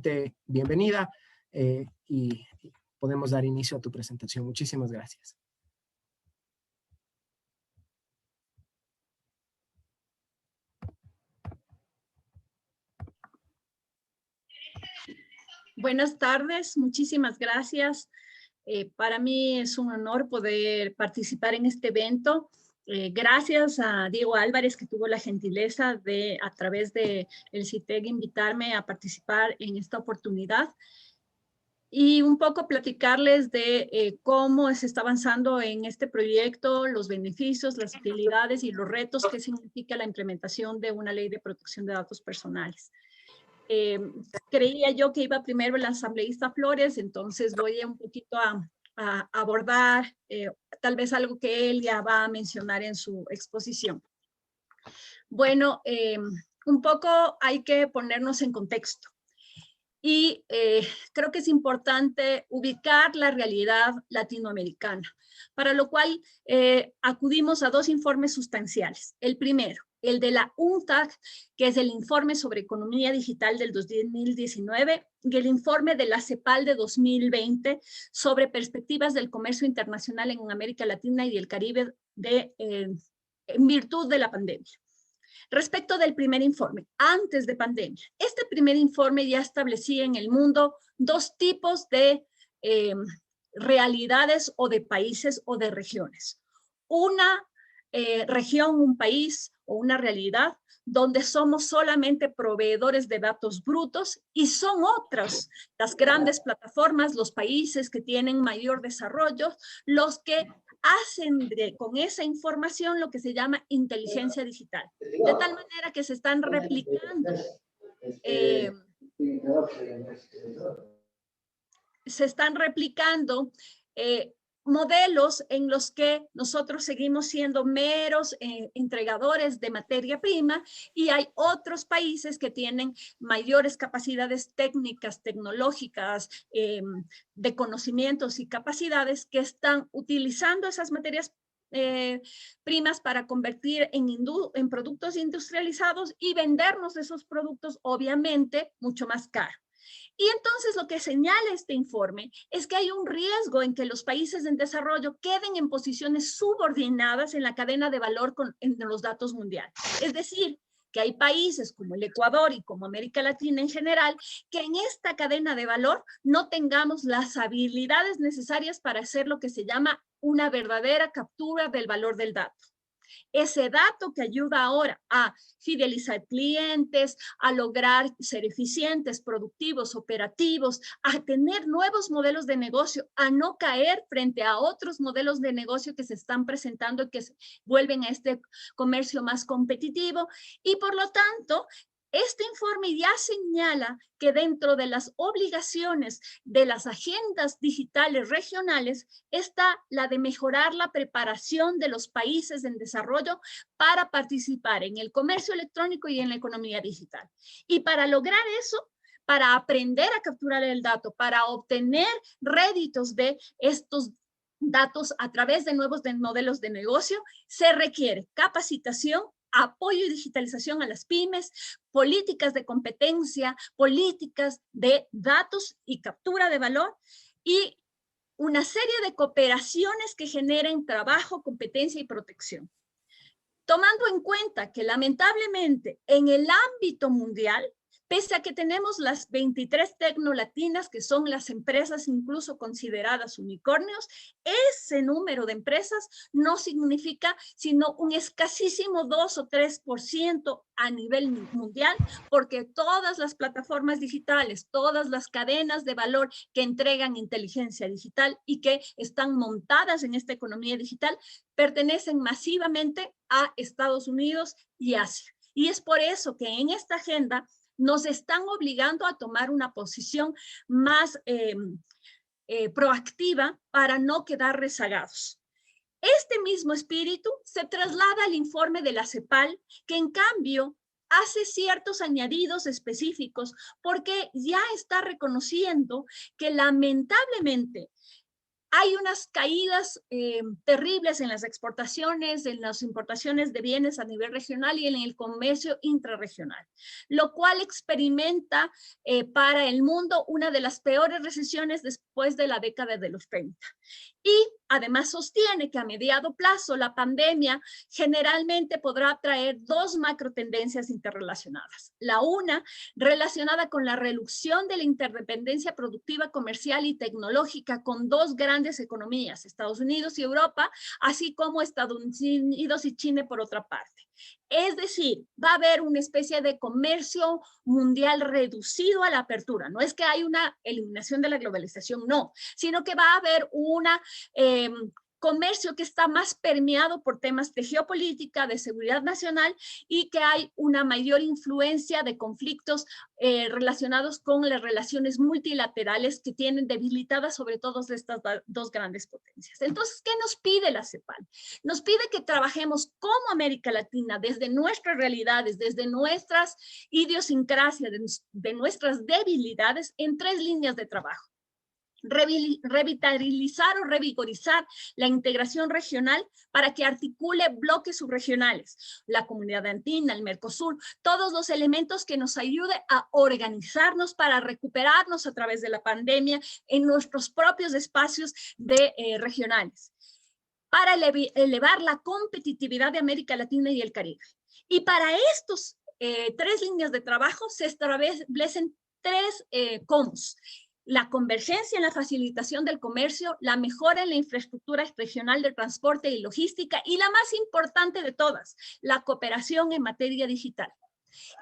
darte bienvenida y podemos dar inicio a tu presentación. Muchísimas gracias. Buenas tardes, muchísimas gracias. Para mí es un honor poder participar en este evento. Gracias a Diego Álvarez, que tuvo la gentileza de, a través de el CITEC, invitarme a participar en esta oportunidad y un poco platicarles de cómo se está avanzando en este proyecto, los beneficios, las utilidades y los retos que significa la implementación de una ley de protección de datos personales. Creía yo que iba primero el asambleísta Flores, entonces voy un poquito a abordar tal vez algo que él ya va a mencionar en su exposición. Bueno, un poco hay que ponernos en contexto. Y creo que es importante ubicar la realidad latinoamericana, para lo cual acudimos a dos informes sustanciales. El primero, el de la UNCTAD, que es el informe sobre economía digital del 2019, y el informe de la CEPAL de 2020 sobre perspectivas del comercio internacional en América Latina y el Caribe en virtud de la pandemia. Respecto del primer informe, antes de pandemia, este primer informe ya establecía en el mundo dos tipos de realidades o de países o de regiones. Una región, un país o una realidad donde somos solamente proveedores de datos brutos y son otras las grandes plataformas, los países que tienen mayor desarrollo, los que hacen con esa información lo que se llama inteligencia digital, de tal manera que se están replicando modelos en los que nosotros seguimos siendo meros entregadores de materia prima y hay otros países que tienen mayores capacidades técnicas, tecnológicas, de conocimientos y capacidades que están utilizando esas materias primas para convertir en productos industrializados y vendernos esos productos obviamente mucho más caro. Y entonces lo que señala este informe es que hay un riesgo en que los países en desarrollo queden en posiciones subordinadas en la cadena de valor en los datos mundiales. Es decir, que hay países como el Ecuador y como América Latina en general, que en esta cadena de valor no tengamos las habilidades necesarias para hacer lo que se llama una verdadera captura del valor del dato. Ese dato que ayuda ahora a fidelizar clientes, a lograr ser eficientes, productivos, operativos, a tener nuevos modelos de negocio, a no caer frente a otros modelos de negocio que se están presentando y que vuelven a este comercio más competitivo. Y por lo tanto, este informe ya señala que dentro de las obligaciones de las agendas digitales regionales está la de mejorar la preparación de los países en desarrollo para participar en el comercio electrónico y en la economía digital. Y para lograr eso, para aprender a capturar el dato, para obtener réditos de estos datos a través de nuevos modelos de negocio, se requiere capacitación, apoyo y digitalización a las pymes, políticas de competencia, políticas de datos y captura de valor y una serie de cooperaciones que generen trabajo, competencia y protección. Tomando en cuenta que lamentablemente en el ámbito mundial, pese a que tenemos las 23 tecnolatinas, que son las empresas incluso consideradas unicornios, ese número de empresas no significa sino un escasísimo 2 o 3% a nivel mundial, porque todas las plataformas digitales, todas las cadenas de valor que entregan inteligencia digital y que están montadas en esta economía digital, pertenecen masivamente a Estados Unidos y Asia. Y es por eso que en esta agenda nos están obligando a tomar una posición más proactiva para no quedar rezagados. Este mismo espíritu se traslada al informe de la CEPAL, que en cambio hace ciertos añadidos específicos porque ya está reconociendo que lamentablemente hay unas caídas terribles en las exportaciones, en las importaciones de bienes a nivel regional y en el comercio intrarregional, lo cual experimenta para el mundo una de las peores recesiones después de la década de los 30. Y además sostiene que a mediano plazo la pandemia generalmente podrá traer dos macro tendencias interrelacionadas. La una, relacionada con la reducción de la interdependencia productiva, comercial y tecnológica con dos grandes economías, Estados Unidos y Europa, así como Estados Unidos y China por otra parte. Es decir, va a haber una especie de comercio mundial reducido a la apertura. No es que hay una eliminación de la globalización, no, sino que va a haber una comercio que está más permeado por temas de geopolítica, de seguridad nacional y que hay una mayor influencia de conflictos relacionados con las relaciones multilaterales que tienen debilitadas sobre todo estas dos grandes potencias. Entonces, ¿qué nos pide la CEPAL? Nos pide que trabajemos como América Latina desde nuestras realidades, desde nuestras idiosincrasias, de nuestras debilidades en tres líneas de trabajo. Revitalizar o revigorizar la integración regional para que articule bloques subregionales, la comunidad andina, el Mercosur, todos los elementos que nos ayuden a organizarnos para recuperarnos a través de la pandemia en nuestros propios espacios regionales, para elevar la competitividad de América Latina y el Caribe. Y para estos tres líneas de trabajo se establecen tres comos. La convergencia en la facilitación del comercio, la mejora en la infraestructura regional de transporte y logística y la más importante de todas, la cooperación en materia digital.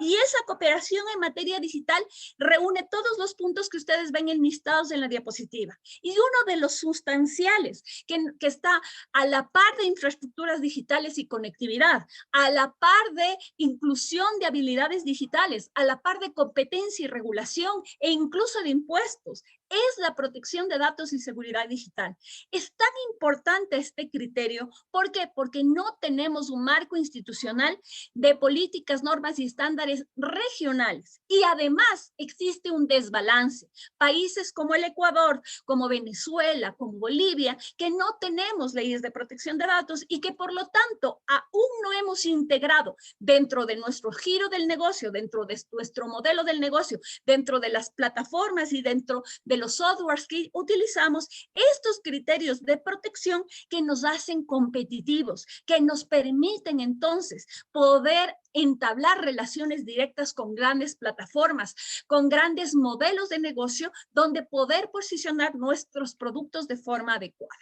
Y esa cooperación en materia digital reúne todos los puntos que ustedes ven enlistados en la diapositiva. Y uno de los sustanciales que está a la par de infraestructuras digitales y conectividad, a la par de inclusión de habilidades digitales, a la par de competencia y regulación e incluso de impuestos, es la protección de datos y seguridad digital. Es tan importante este criterio, ¿por qué? Porque no tenemos un marco institucional de políticas, normas y estándares regionales. Y además existe un desbalance. Países como el Ecuador, como Venezuela, como Bolivia, que no tenemos leyes de protección de datos y que por lo tanto aún no hemos integrado dentro de nuestro giro del negocio, dentro de nuestro modelo del negocio, dentro de las plataformas y dentro de los softwares que utilizamos, estos criterios de protección que nos hacen competitivos, que nos permiten entonces poder entablar relaciones directas con grandes plataformas, con grandes modelos de negocio, donde poder posicionar nuestros productos de forma adecuada.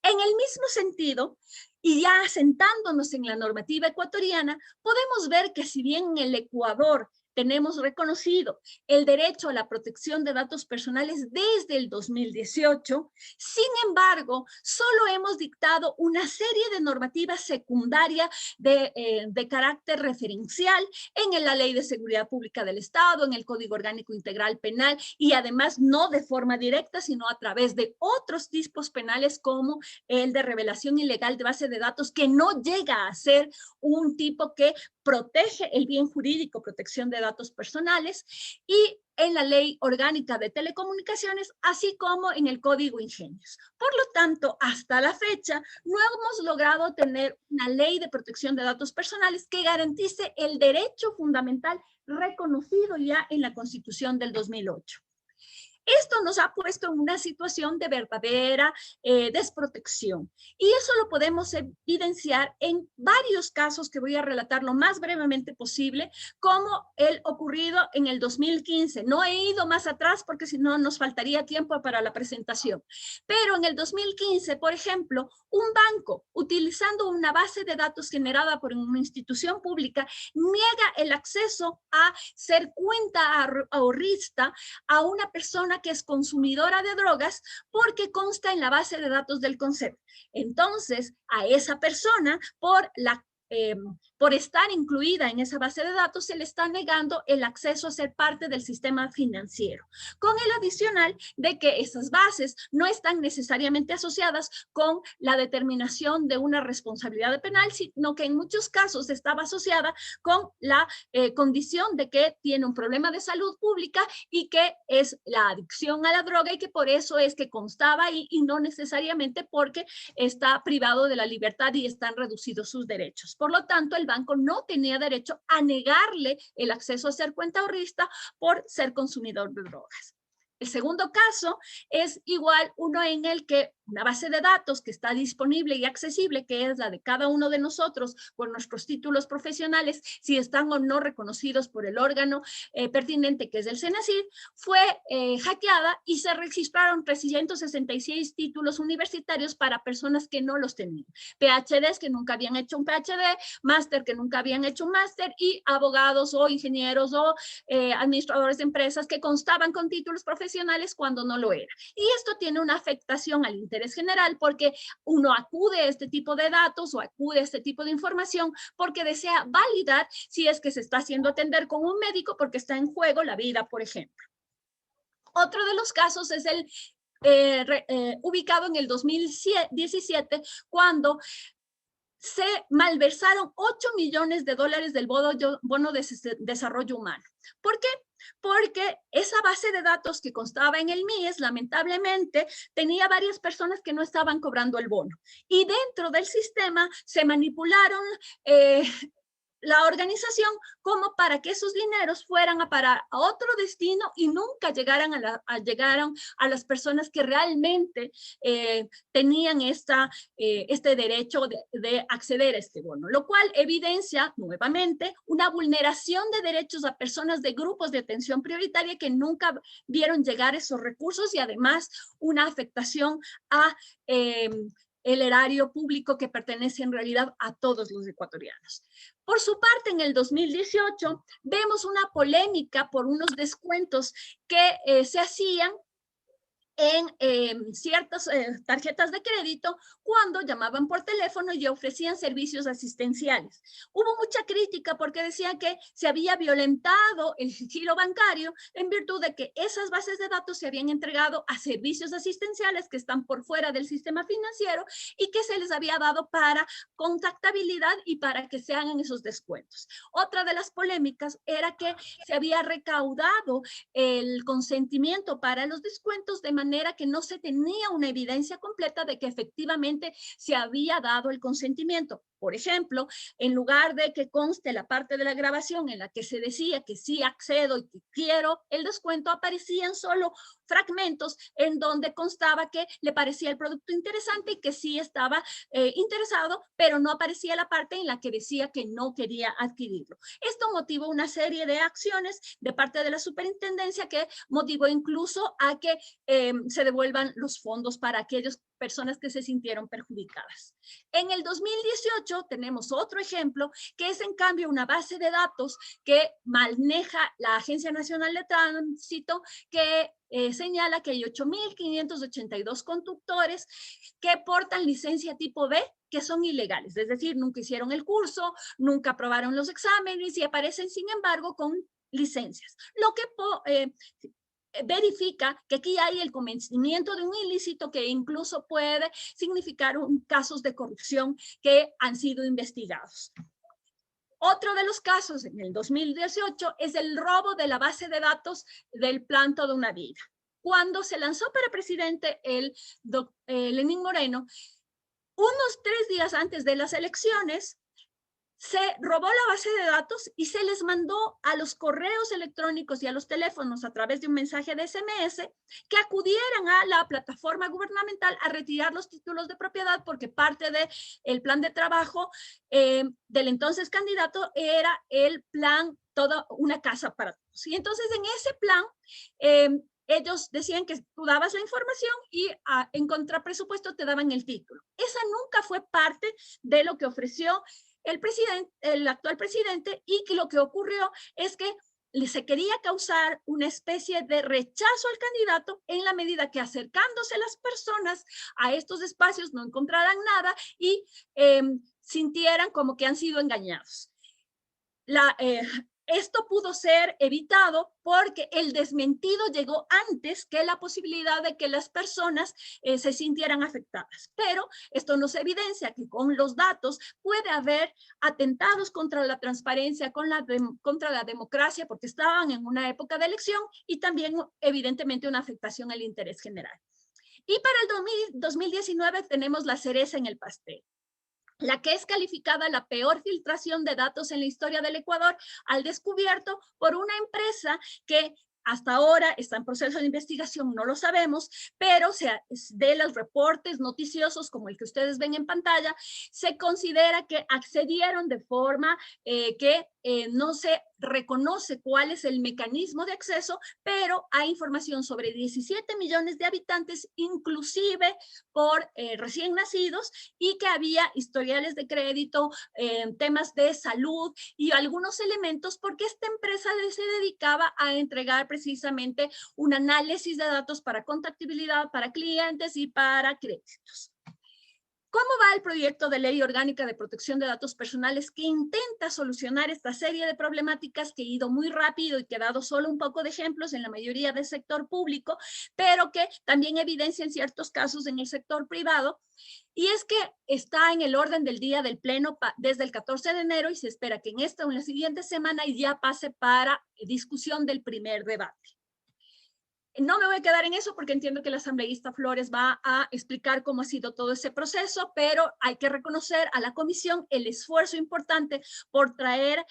En el mismo sentido, y ya asentándonos en la normativa ecuatoriana, podemos ver que si bien en el Ecuador tenemos reconocido el derecho a la protección de datos personales desde el 2018. Sin embargo, solo hemos dictado una serie de normativas secundarias de carácter referencial en la Ley de Seguridad Pública del Estado, en el Código Orgánico Integral Penal y además no de forma directa, sino a través de otros tipos penales como el de revelación ilegal de base de datos, que no llega a ser un tipo que protege el bien jurídico, protección de datos personales, y en la Ley Orgánica de Telecomunicaciones, así como en el Código Ingenios. Por lo tanto, hasta la fecha, no hemos logrado tener una ley de protección de datos personales que garantice el derecho fundamental reconocido ya en la Constitución del 2008. Esto nos ha puesto en una situación de verdadera desprotección. Y eso lo podemos evidenciar en varios casos que voy a relatar lo más brevemente posible, como el ocurrido en el 2015. No he ido más atrás porque si no nos faltaría tiempo para la presentación. Pero en el 2015, por ejemplo, un banco, utilizando una base de datos generada por una institución pública, niega el acceso a ser cuenta ahorrista a una persona que es consumidora de drogas porque consta en la base de datos del CONCEP. Entonces, a esa persona, por la por estar incluida en esa base de datos, se le está negando el acceso a ser parte del sistema financiero, con el adicional de que esas bases no están necesariamente asociadas con la determinación de una responsabilidad penal, sino que en muchos casos estaba asociada con la condición de que tiene un problema de salud pública y que es la adicción a la droga, y que por eso es que constaba ahí y no necesariamente porque está privado de la libertad y están reducidos sus derechos. Por lo tanto, el banco no tenía derecho a negarle el acceso a ser cuenta ahorrista por ser consumidor de drogas. El segundo caso es igual uno en el que una base de datos que está disponible y accesible, que es la de cada uno de nosotros por nuestros títulos profesionales, si están o no reconocidos por el órgano pertinente, que es el CENACYT, fue hackeada y se registraron 366 títulos universitarios para personas que no los tenían. PhDs que nunca habían hecho un PhD, máster que nunca habían hecho un máster, y abogados o ingenieros o administradores de empresas que constaban con títulos profesionales cuando no lo era. Y esto tiene una afectación al interés general, porque uno acude a este tipo de datos o acude a este tipo de información porque desea validar si es que se está haciendo atender con un médico porque está en juego la vida, por ejemplo. Otro de los casos es el ubicado en el 2017, cuando se malversaron 8 millones de dólares del bono de desarrollo humano. ¿Por qué? Porque esa base de datos que constaba en el MIES, lamentablemente, tenía varias personas que no estaban cobrando el bono. Y dentro del sistema se manipularon la organización como para que esos dineros fueran a parar a otro destino y nunca llegaran llegaran a las personas que realmente tenían este derecho de acceder a este bono, lo cual evidencia nuevamente una vulneración de derechos a personas de grupos de atención prioritaria que nunca vieron llegar esos recursos, y además una afectación a el erario público que pertenece en realidad a todos los ecuatorianos. Por su parte, en el 2018 vemos una polémica por unos descuentos que se hacían en ciertas tarjetas de crédito cuando llamaban por teléfono y ofrecían servicios asistenciales. Hubo mucha crítica porque decían que se había violentado el sigilo bancario en virtud de que esas bases de datos se habían entregado a servicios asistenciales que están por fuera del sistema financiero y que se les había dado para contactabilidad y para que se hagan esos descuentos. Otra de las polémicas era que se había recaudado el consentimiento para los descuentos de manera que no se tenía una evidencia completa de que efectivamente se había dado el consentimiento. Por ejemplo, en lugar de que conste la parte de la grabación en la que se decía que sí accedo y que quiero el descuento, aparecían solo fragmentos en donde constaba que le parecía el producto interesante y que sí estaba interesado, pero no aparecía la parte en la que decía que no quería adquirirlo. Esto motivó una serie de acciones de parte de la superintendencia que motivó incluso a que se devuelvan los fondos para aquellas personas que se sintieron perjudicadas. En el 2018 tenemos otro ejemplo, que es en cambio una base de datos que maneja la Agencia Nacional de Tránsito, que señala que hay 8.582 conductores que portan licencia tipo B, que son ilegales, es decir, nunca hicieron el curso, nunca aprobaron los exámenes y aparecen, sin embargo, con licencias. Lo que verifica que aquí hay el cometimiento de un ilícito que incluso puede significar casos de corrupción que han sido investigados. Otro de los casos en el 2018 es el robo de la base de datos del Plan Toda una Vida. Cuando se lanzó para presidente Lenín Moreno, unos 3 días antes de las elecciones, se robó la base de datos y se les mandó a los correos electrónicos y a los teléfonos a través de un mensaje de SMS que acudieran a la plataforma gubernamental a retirar los títulos de propiedad, porque parte del plan de trabajo del entonces candidato era el plan Toda una Casa para Todos. Y entonces en ese plan ellos decían que tú dabas la información y en contrapresupuesto te daban el título. Esa nunca fue parte de lo que ofreció el actual presidente, y que lo que ocurrió es que se quería causar una especie de rechazo al candidato en la medida que, acercándose las personas a estos espacios, no encontraran nada y sintieran como que han sido engañados. Esto pudo ser evitado porque el desmentido llegó antes que la posibilidad de que las personas se sintieran afectadas. Pero esto nos evidencia que con los datos puede haber atentados contra la transparencia, contra la democracia, porque estaban en una época de elección, y también evidentemente una afectación al interés general. Y para el 2019 tenemos la cereza en el pastel, la que es calificada la peor filtración de datos en la historia del Ecuador, al descubierto por una empresa que hasta ahora está en proceso de investigación, no lo sabemos, pero de los reportes noticiosos como el que ustedes ven en pantalla, se considera que accedieron de forma que no se reconoce cuál es el mecanismo de acceso, pero hay información sobre 17 millones de habitantes, inclusive por recién nacidos, y que había historiales de crédito, temas de salud y algunos elementos, porque esta empresa se dedicaba a entregar precisamente un análisis de datos para contabilidad, para clientes y para créditos. ¿Cómo va el proyecto de ley orgánica de protección de datos personales que intenta solucionar esta serie de problemáticas que he ido muy rápido y que he dado solo un poco de ejemplos en la mayoría del sector público, pero que también evidencia en ciertos casos en el sector privado? Y es que está en el orden del día del Pleno desde el 14 de enero y se espera que en esta o en la siguiente semana ya pase para discusión del primer debate. No me voy a quedar en eso porque entiendo que la asambleísta Flores va a explicar cómo ha sido todo ese proceso, pero hay que reconocer a la comisión el esfuerzo importante por traer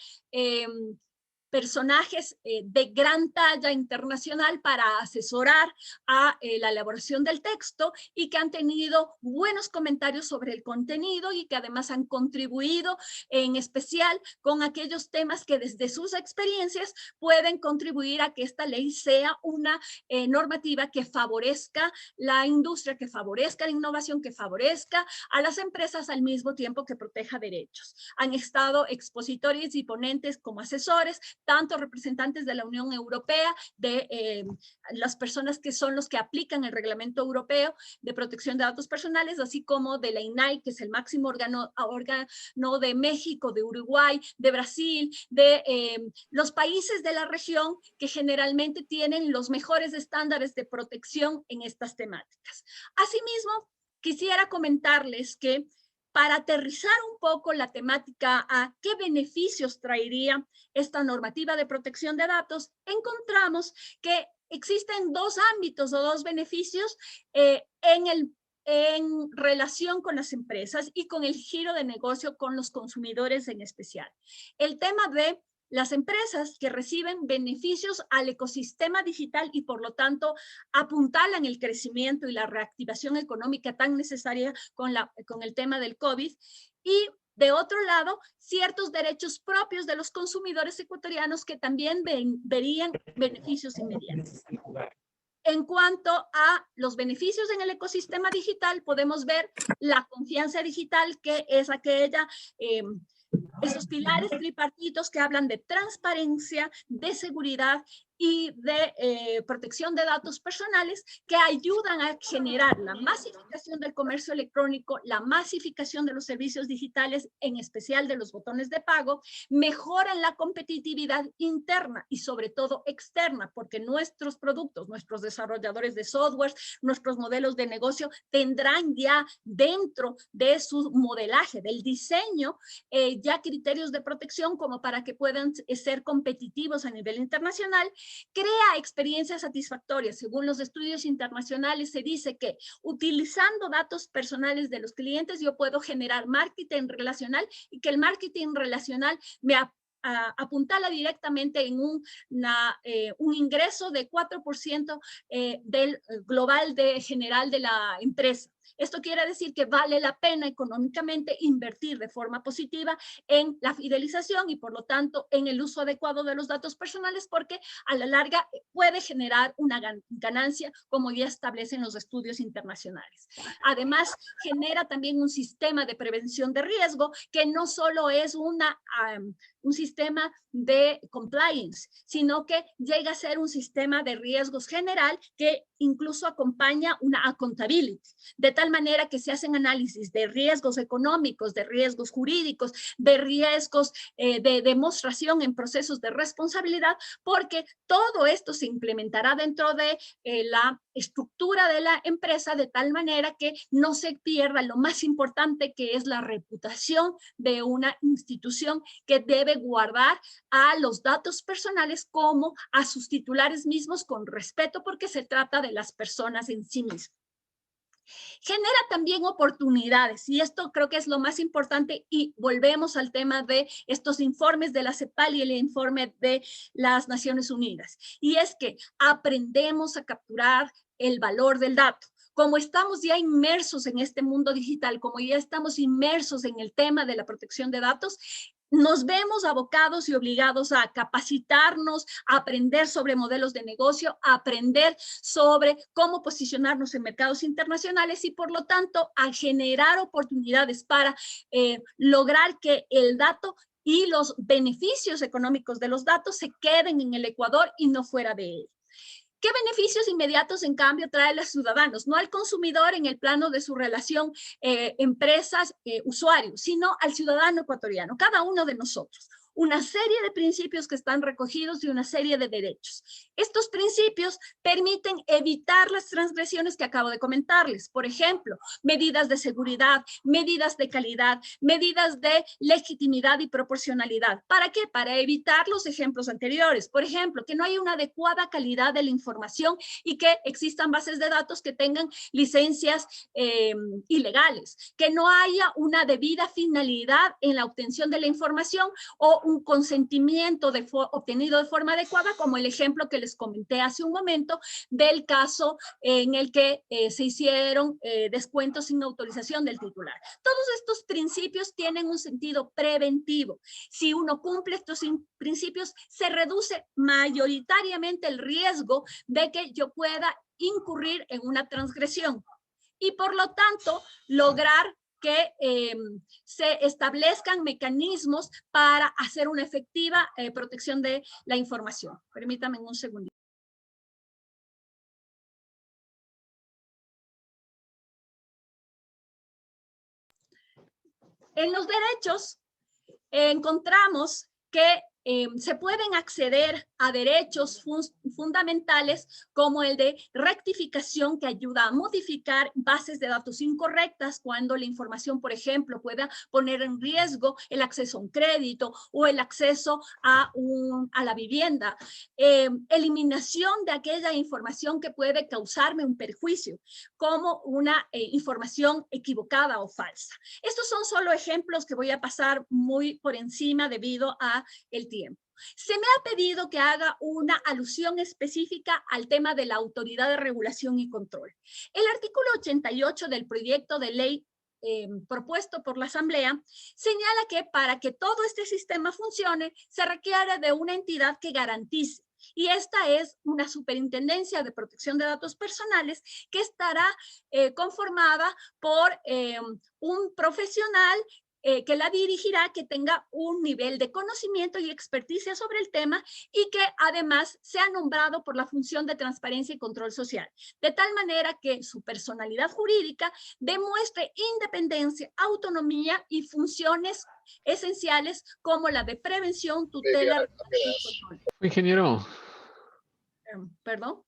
personajes de gran talla internacional para asesorar a la elaboración del texto, y que han tenido buenos comentarios sobre el contenido y que además han contribuido en especial con aquellos temas que desde sus experiencias pueden contribuir a que esta ley sea una normativa que favorezca la industria, que favorezca la innovación, que favorezca a las empresas al mismo tiempo que proteja derechos. Han estado expositores y ponentes como asesores, tanto representantes de la Unión Europea, de las personas que son los que aplican el reglamento europeo de protección de datos personales, así como de la INAI, que es el máximo órgano de México, de Uruguay, de Brasil, de los países de la región que generalmente tienen los mejores estándares de protección en estas temáticas. Asimismo, quisiera comentarles que para aterrizar un poco la temática a qué beneficios traería esta normativa de protección de datos, encontramos que existen dos ámbitos o dos beneficios en relación con las empresas y con el giro de negocio con los consumidores en especial. El tema de las empresas que reciben beneficios al ecosistema digital y por lo tanto apuntalan el crecimiento y la reactivación económica tan necesaria con el tema del COVID, y de otro lado, ciertos derechos propios de los consumidores ecuatorianos que también verían beneficios inmediatos. En cuanto a los beneficios en el ecosistema digital, podemos ver la confianza digital, que es aquella esos pilares tripartitos que hablan de transparencia, de seguridad y de protección de datos personales, que ayudan a generar la masificación del comercio electrónico, la masificación de los servicios digitales, en especial de los botones de pago, mejoran la competitividad interna y sobre todo externa, porque nuestros productos, nuestros desarrolladores de software, nuestros modelos de negocio tendrán ya dentro de su modelaje, del diseño, ya criterios de protección como para que puedan ser competitivos a nivel internacional. Crea experiencias satisfactorias. Según los estudios internacionales, se dice que utilizando datos personales de los clientes yo puedo generar marketing relacional, y que el marketing relacional me apuntala directamente en un ingreso de 4% del global general de la empresa. Esto quiere decir que vale la pena económicamente invertir de forma positiva en la fidelización y por lo tanto en el uso adecuado de los datos personales, porque a la larga puede generar una ganancia, como ya establecen los estudios internacionales. Además, genera también un sistema de prevención de riesgo que no solo es un sistema de compliance, sino que llega a ser un sistema de riesgos general que incluso acompaña una accountability, de tal manera que se hacen análisis de riesgos económicos, de riesgos jurídicos, de riesgos de demostración en procesos de responsabilidad, porque todo esto se implementará dentro de la estructura de la empresa de tal manera que no se pierda lo más importante, que es la reputación de una institución que debe guardar a los datos personales como a sus titulares mismos con respeto, porque se trata de las personas en sí mismas. Genera también oportunidades, y esto creo que es lo más importante, y volvemos al tema de estos informes de la CEPAL y el informe de las Naciones Unidas, y es que aprendemos a capturar el valor del dato. Como estamos ya inmersos en este mundo digital, como ya estamos inmersos en el tema de la protección de datos, nos vemos abocados y obligados a capacitarnos, a aprender sobre modelos de negocio, a aprender sobre cómo posicionarnos en mercados internacionales y, por lo tanto, a generar oportunidades para lograr que el dato y los beneficios económicos de los datos se queden en el Ecuador y no fuera de él. ¿Qué beneficios inmediatos, en cambio, trae a los ciudadanos? No al consumidor en el plano de su relación empresas-usuarios, sino al ciudadano ecuatoriano, cada uno de nosotros. Una serie de principios que están recogidos y una serie de derechos. Estos principios permiten evitar las transgresiones que acabo de comentarles. Por ejemplo, medidas de seguridad, medidas de calidad, medidas de legitimidad y proporcionalidad. ¿Para qué? Para evitar los ejemplos anteriores. Por ejemplo, que no haya una adecuada calidad de la información y que existan bases de datos que tengan licencias ilegales. Que no haya una debida finalidad en la obtención de la información o un consentimiento obtenido de forma adecuada, como el ejemplo que les comenté hace un momento del caso en el que se hicieron descuentos sin autorización del titular. Todos estos principios tienen un sentido preventivo. Si uno cumple estos principios, se reduce mayoritariamente el riesgo de que yo pueda incurrir en una transgresión y, por lo tanto, lograr que se establezcan mecanismos para hacer una efectiva protección de la información. Permítanme un segundo. En los derechos encontramos que se pueden acceder a derechos fundamentales como el de rectificación, que ayuda a modificar bases de datos incorrectas cuando la información, por ejemplo, pueda poner en riesgo el acceso a un crédito o el acceso a la vivienda. Eliminación de aquella información que puede causarme un perjuicio, como una información equivocada o falsa. Estos son solo ejemplos que voy a pasar muy por encima debido a el tiempo. Se me ha pedido que haga una alusión específica al tema de la Autoridad de Regulación y Control. El artículo 88 del proyecto de ley propuesto por la Asamblea señala que para que todo este sistema funcione se requiere de una entidad que garantice, y esta es una Superintendencia de Protección de Datos Personales que estará conformada por un profesional que la dirigirá, que tenga un nivel de conocimiento y experticia sobre el tema y que además sea nombrado por la función de transparencia y control social, de tal manera que su personalidad jurídica demuestre independencia, autonomía y funciones esenciales como la de prevención, tutela y control. Ingeniero. Perdón.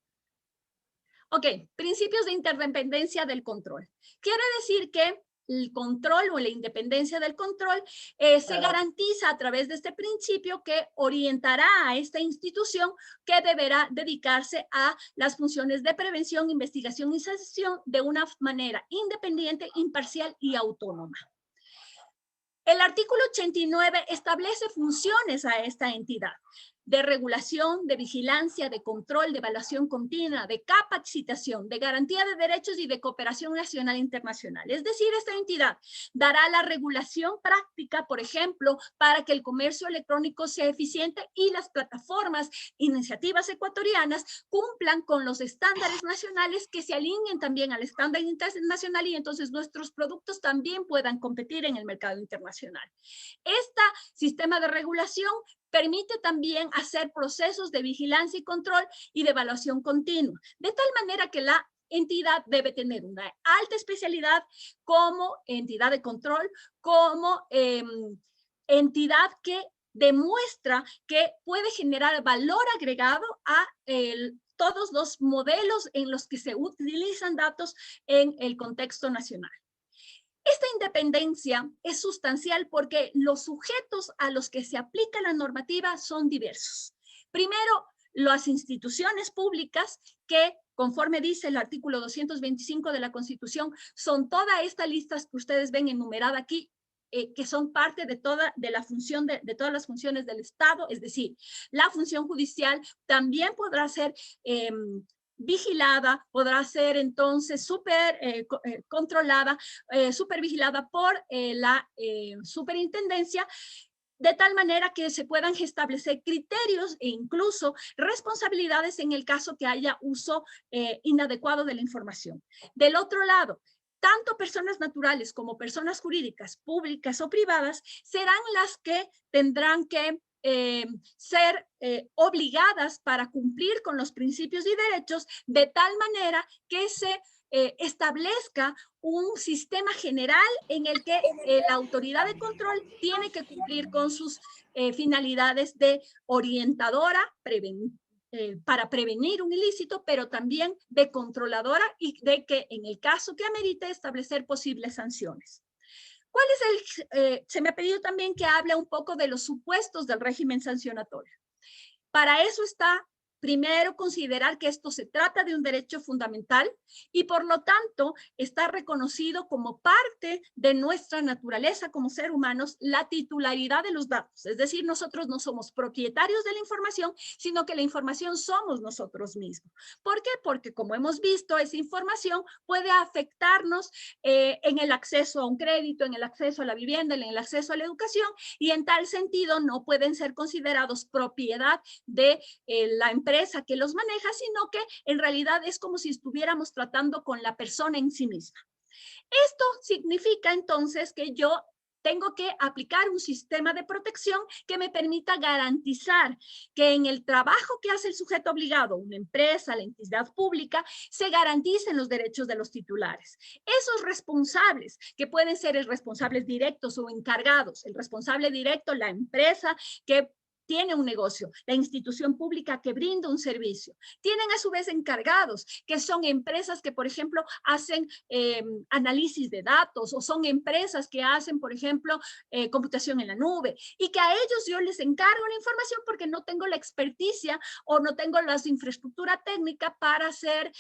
Ok, principios de interdependencia del control. Quiere decir que el control o la independencia del control se garantiza a través de este principio que orientará a esta institución que deberá dedicarse a las funciones de prevención, investigación y sanción de una manera independiente, imparcial y autónoma. El artículo 89 establece funciones a esta entidad de regulación, de vigilancia, de control, de evaluación continua, de capacitación, de garantía de derechos y de cooperación nacional e internacional. Es decir, esta entidad dará la regulación práctica, por ejemplo, para que el comercio electrónico sea eficiente y las plataformas, iniciativas ecuatorianas cumplan con los estándares nacionales, que se alineen también al estándar internacional y entonces nuestros productos también puedan competir en el mercado internacional. Este sistema de regulación permite también hacer procesos de vigilancia y control y de evaluación continua, de tal manera que la entidad debe tener una alta especialidad como entidad de control, como entidad que demuestra que puede generar valor agregado a todos los modelos en los que se utilizan datos en el contexto nacional. Esta independencia es sustancial porque los sujetos a los que se aplica la normativa son diversos. Primero, las instituciones públicas que, conforme dice el artículo 225 de la Constitución, son toda esta lista que ustedes ven enumerada aquí, que son parte de todas las funciones del Estado, es decir, la función judicial también podrá ser vigilada, podrá ser entonces controlada, supervigilada por la superintendencia, de tal manera que se puedan establecer criterios e incluso responsabilidades en el caso que haya uso inadecuado de la información. Del otro lado, tanto personas naturales como personas jurídicas, públicas o privadas, serán las que tendrán que ser obligadas para cumplir con los principios y derechos de tal manera que se establezca un sistema general en el que la autoridad de control tiene que cumplir con sus finalidades de orientadora, para prevenir un ilícito, pero también de controladora y de que en el caso que amerite establecer posibles sanciones. ¿Cuál es se me ha pedido también que hable un poco de los supuestos del régimen sancionatorio. Para eso está, primero, considerar que esto se trata de un derecho fundamental y por lo tanto está reconocido como parte de nuestra naturaleza como ser humanos la titularidad de los datos. Es decir, nosotros no somos propietarios de la información, sino que la información somos nosotros mismos. ¿Por qué? Porque como hemos visto, esa información puede afectarnos en el acceso a un crédito, en el acceso a la vivienda, en el acceso a la educación y en tal sentido no pueden ser considerados propiedad de la empresa que los maneja, sino que en realidad es como si estuviéramos tratando con la persona en sí misma. Esto significa entonces que yo tengo que aplicar un sistema de protección que me permita garantizar que en el trabajo que hace el sujeto obligado, una empresa, la entidad pública, se garanticen los derechos de los titulares. Esos responsables, que pueden ser responsables directos o encargados, el responsable directo, la empresa que tiene un negocio, la institución pública que brinda un servicio. Tienen a su vez encargados, que son empresas que, por ejemplo, hacen análisis de datos o son empresas que hacen, por ejemplo, computación en la nube y que a ellos yo les encargo la información porque no tengo la experticia o no tengo la infraestructura técnica para hacer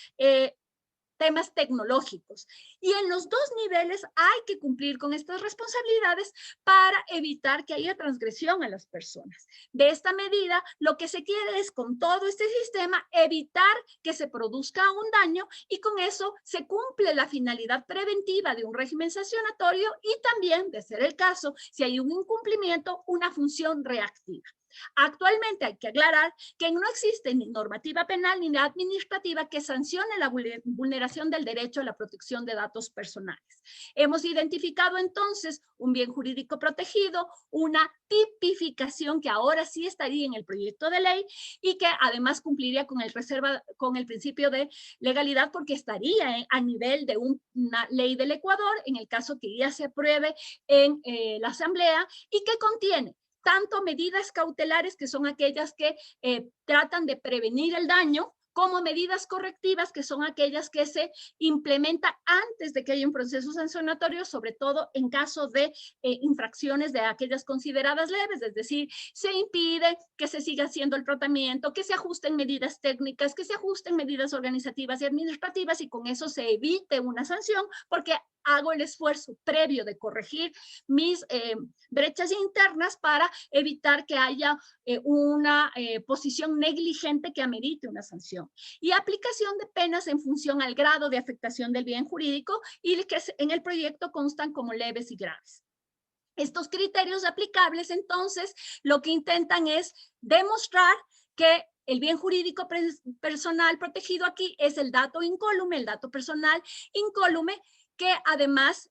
temas tecnológicos. Y en los dos niveles hay que cumplir con estas responsabilidades para evitar que haya transgresión a las personas. De esta medida, lo que se quiere es, con todo este sistema, evitar que se produzca un daño y con eso se cumple la finalidad preventiva de un régimen sancionatorio y también, de ser el caso, si hay un incumplimiento, una función reactiva. Actualmente hay que aclarar que no existe ni normativa penal ni administrativa que sancione la vulneración del derecho a la protección de datos personales. Hemos identificado entonces un bien jurídico protegido, una tipificación que ahora sí estaría en el proyecto de ley y que además cumpliría con el principio de legalidad porque estaría a nivel de una ley del Ecuador en el caso que ya se apruebe en la Asamblea y que contiene tanto medidas cautelares, que son aquellas que tratan de prevenir el daño, como medidas correctivas, que son aquellas que se implementan antes de que haya un proceso sancionatorio, sobre todo en caso de infracciones de aquellas consideradas leves, es decir, se impide que se siga haciendo el tratamiento, que se ajusten medidas técnicas, que se ajusten medidas organizativas y administrativas y con eso se evite una sanción, porque hago el esfuerzo previo de corregir mis brechas internas para evitar que haya una posición negligente que amerite una sanción. Y aplicación de penas en función al grado de afectación del bien jurídico y que en el proyecto constan como leves y graves. Estos criterios aplicables, entonces, lo que intentan es demostrar que el bien jurídico personal protegido aquí es el dato incólume, el dato personal incólume, que además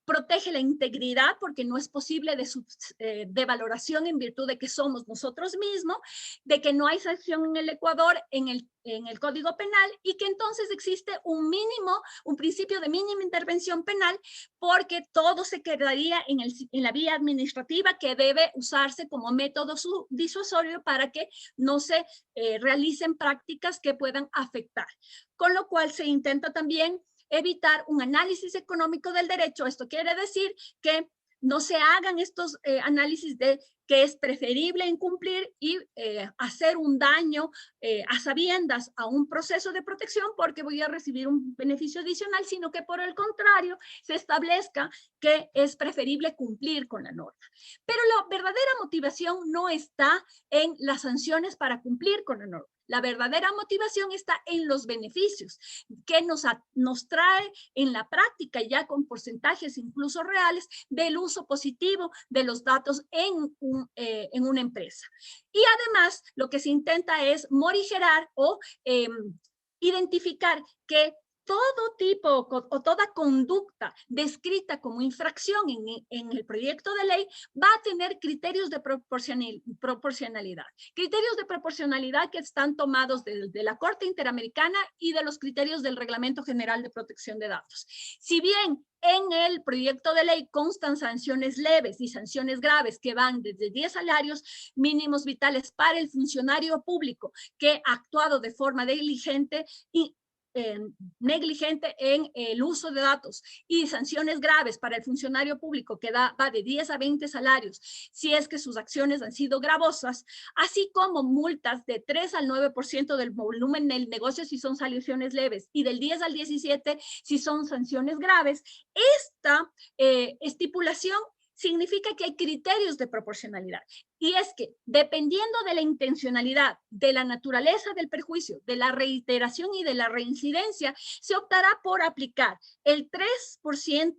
protege la integridad porque no es posible de valoración en virtud de que somos nosotros mismos, de que no hay sanción en el Ecuador en el Código Penal y que entonces existe un principio de mínima intervención penal porque todo se quedaría en la vía administrativa que debe usarse como método disuasorio para que no se realicen prácticas que puedan afectar. Con lo cual se intenta también evitar un análisis económico del derecho. Esto quiere decir que no se hagan estos análisis de que es preferible incumplir y hacer un daño a sabiendas a un proceso de protección porque voy a recibir un beneficio adicional, sino que por el contrario se establezca que es preferible cumplir con la norma. Pero la verdadera motivación no está en las sanciones para cumplir con la norma. La verdadera motivación está en los beneficios que nos trae en la práctica, ya con porcentajes incluso reales, del uso positivo de los datos en una empresa. Y además, lo que se intenta es morigerar o identificar que todo tipo o toda conducta descrita como infracción en el proyecto de ley va a tener criterios de proporcionalidad. Criterios de proporcionalidad que están tomados de la Corte Interamericana y de los criterios del Reglamento General de Protección de Datos. Si bien en el proyecto de ley constan sanciones leves y sanciones graves que van desde 10 salarios mínimos vitales para el funcionario público que ha actuado de forma negligente en el uso de datos y sanciones graves para el funcionario público que va de 10 a 20 salarios si es que sus acciones han sido gravosas, así como multas de 3 al 9% del volumen del negocio si son sanciones leves y del 10 al 17 si son sanciones graves. Esta estipulación significa que hay criterios de proporcionalidad. Y es que dependiendo de la intencionalidad, de la naturaleza del perjuicio, de la reiteración y de la reincidencia, se optará por aplicar el 3%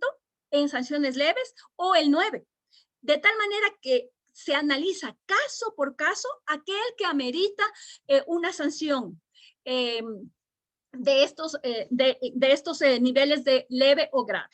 en sanciones leves o el 9%. De tal manera que se analiza caso por caso aquel que amerita una sanción de estos niveles de leve o grave.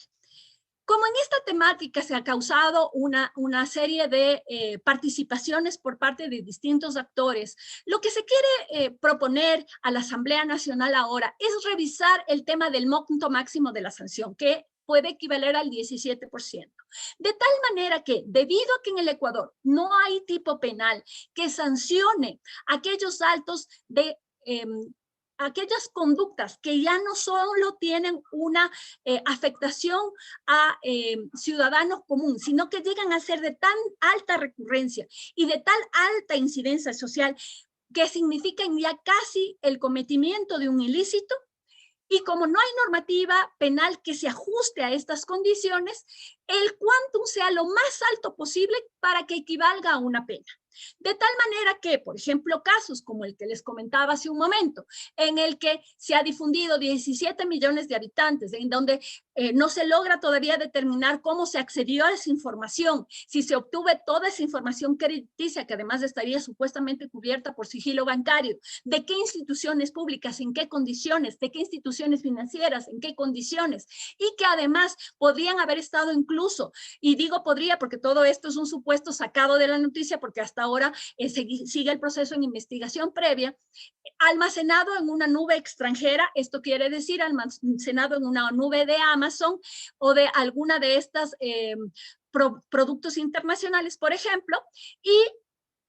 Como en esta temática se ha causado una serie de participaciones por parte de distintos actores, lo que se quiere proponer a la Asamblea Nacional ahora es revisar el tema del monto máximo de la sanción, que puede equivaler al 17%. De tal manera que, debido a que en el Ecuador no hay tipo penal que sancione aquellos actos de aquellas conductas que ya no solo tienen una afectación a ciudadanos comunes, sino que llegan a ser de tan alta recurrencia y de tal alta incidencia social que significan ya casi el cometimiento de un ilícito. Y como no hay normativa penal que se ajuste a estas condiciones, el quantum sea lo más alto posible para que equivalga a una pena. De tal manera que, por ejemplo, casos como el que les comentaba hace un momento, en el que se ha difundido 17 millones de habitantes, en donde no se logra todavía determinar cómo se accedió a esa información, si se obtuvo toda esa información crediticia, que además estaría supuestamente cubierta por sigilo bancario, de qué instituciones públicas, en qué condiciones, de qué instituciones financieras, en qué condiciones, y que además podrían haber estado incluso, y digo podría porque todo esto es un supuesto sacado de la noticia, porque hasta ahora sigue el proceso en investigación previa, almacenado en una nube extranjera. Esto quiere decir almacenado en una nube de Amazon o de alguna de estas productos internacionales, por ejemplo, y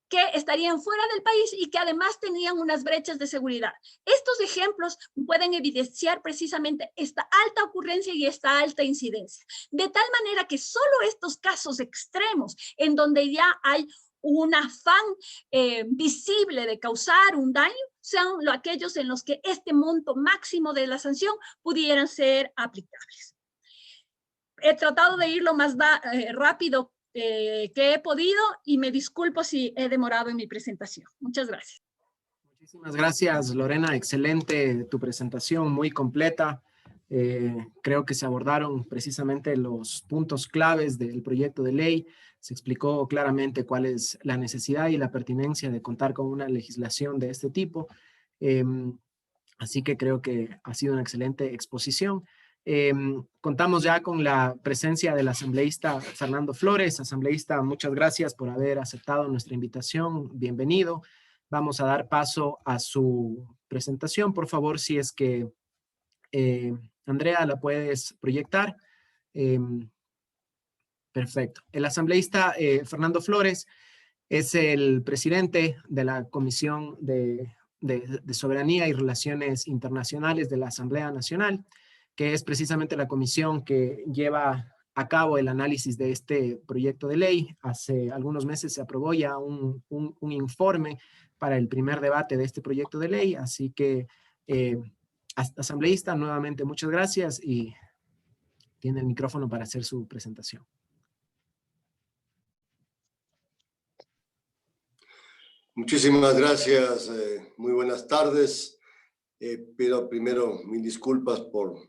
que estarían fuera del país y que además tenían unas brechas de seguridad. Estos ejemplos pueden evidenciar precisamente esta alta ocurrencia y esta alta incidencia, de tal manera que solo estos casos extremos en donde ya hay un afán visible de causar un daño sean aquellos en los que este monto máximo de la sanción pudieran ser aplicables. He tratado de ir lo más rápido que he podido y me disculpo si he demorado en mi presentación. Muchas gracias. Muchísimas gracias, Lorena. Excelente tu presentación, muy completa. Creo que se abordaron precisamente los puntos claves del proyecto de ley. Se explicó claramente cuál es la necesidad y la pertinencia de contar con una legislación de este tipo. Así que creo que ha sido una excelente exposición. Contamos ya con la presencia del asambleísta Fernando Flores. Asambleísta, muchas gracias por haber aceptado nuestra invitación. Bienvenido. Vamos a dar paso a su presentación. Por favor, si es que Andrea la puedes proyectar. Perfecto. El asambleísta Fernando Flores es el presidente de la Comisión de Soberanía y Relaciones Internacionales de la Asamblea Nacional, que es precisamente la comisión que lleva a cabo el análisis de este proyecto de ley. Hace algunos meses se aprobó ya un informe para el primer debate de este proyecto de ley, así que asambleísta, nuevamente muchas gracias y tiene el micrófono para hacer su presentación. Muchísimas gracias, muy buenas tardes. Pido primero mil disculpas por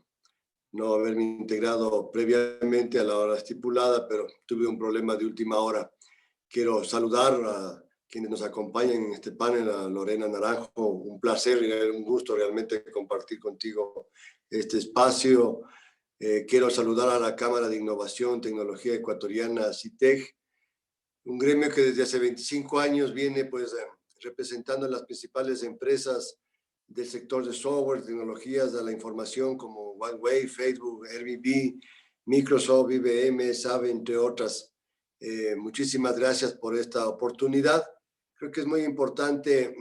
no haberme integrado previamente a la hora estipulada, pero tuve un problema de última hora. Quiero saludar a quienes nos acompañan en este panel, a Lorena Naranjo, un placer y un gusto realmente compartir contigo este espacio. Quiero saludar a la Cámara de Innovación, Tecnología Ecuatoriana, CITEG, un gremio que desde hace 25 años viene pues representando a las principales empresas del sector de software, tecnologías de la información como OneWay, Facebook, Airbnb, Microsoft, IBM, SAP, entre otras. Muchísimas gracias por esta oportunidad. Creo que es muy importante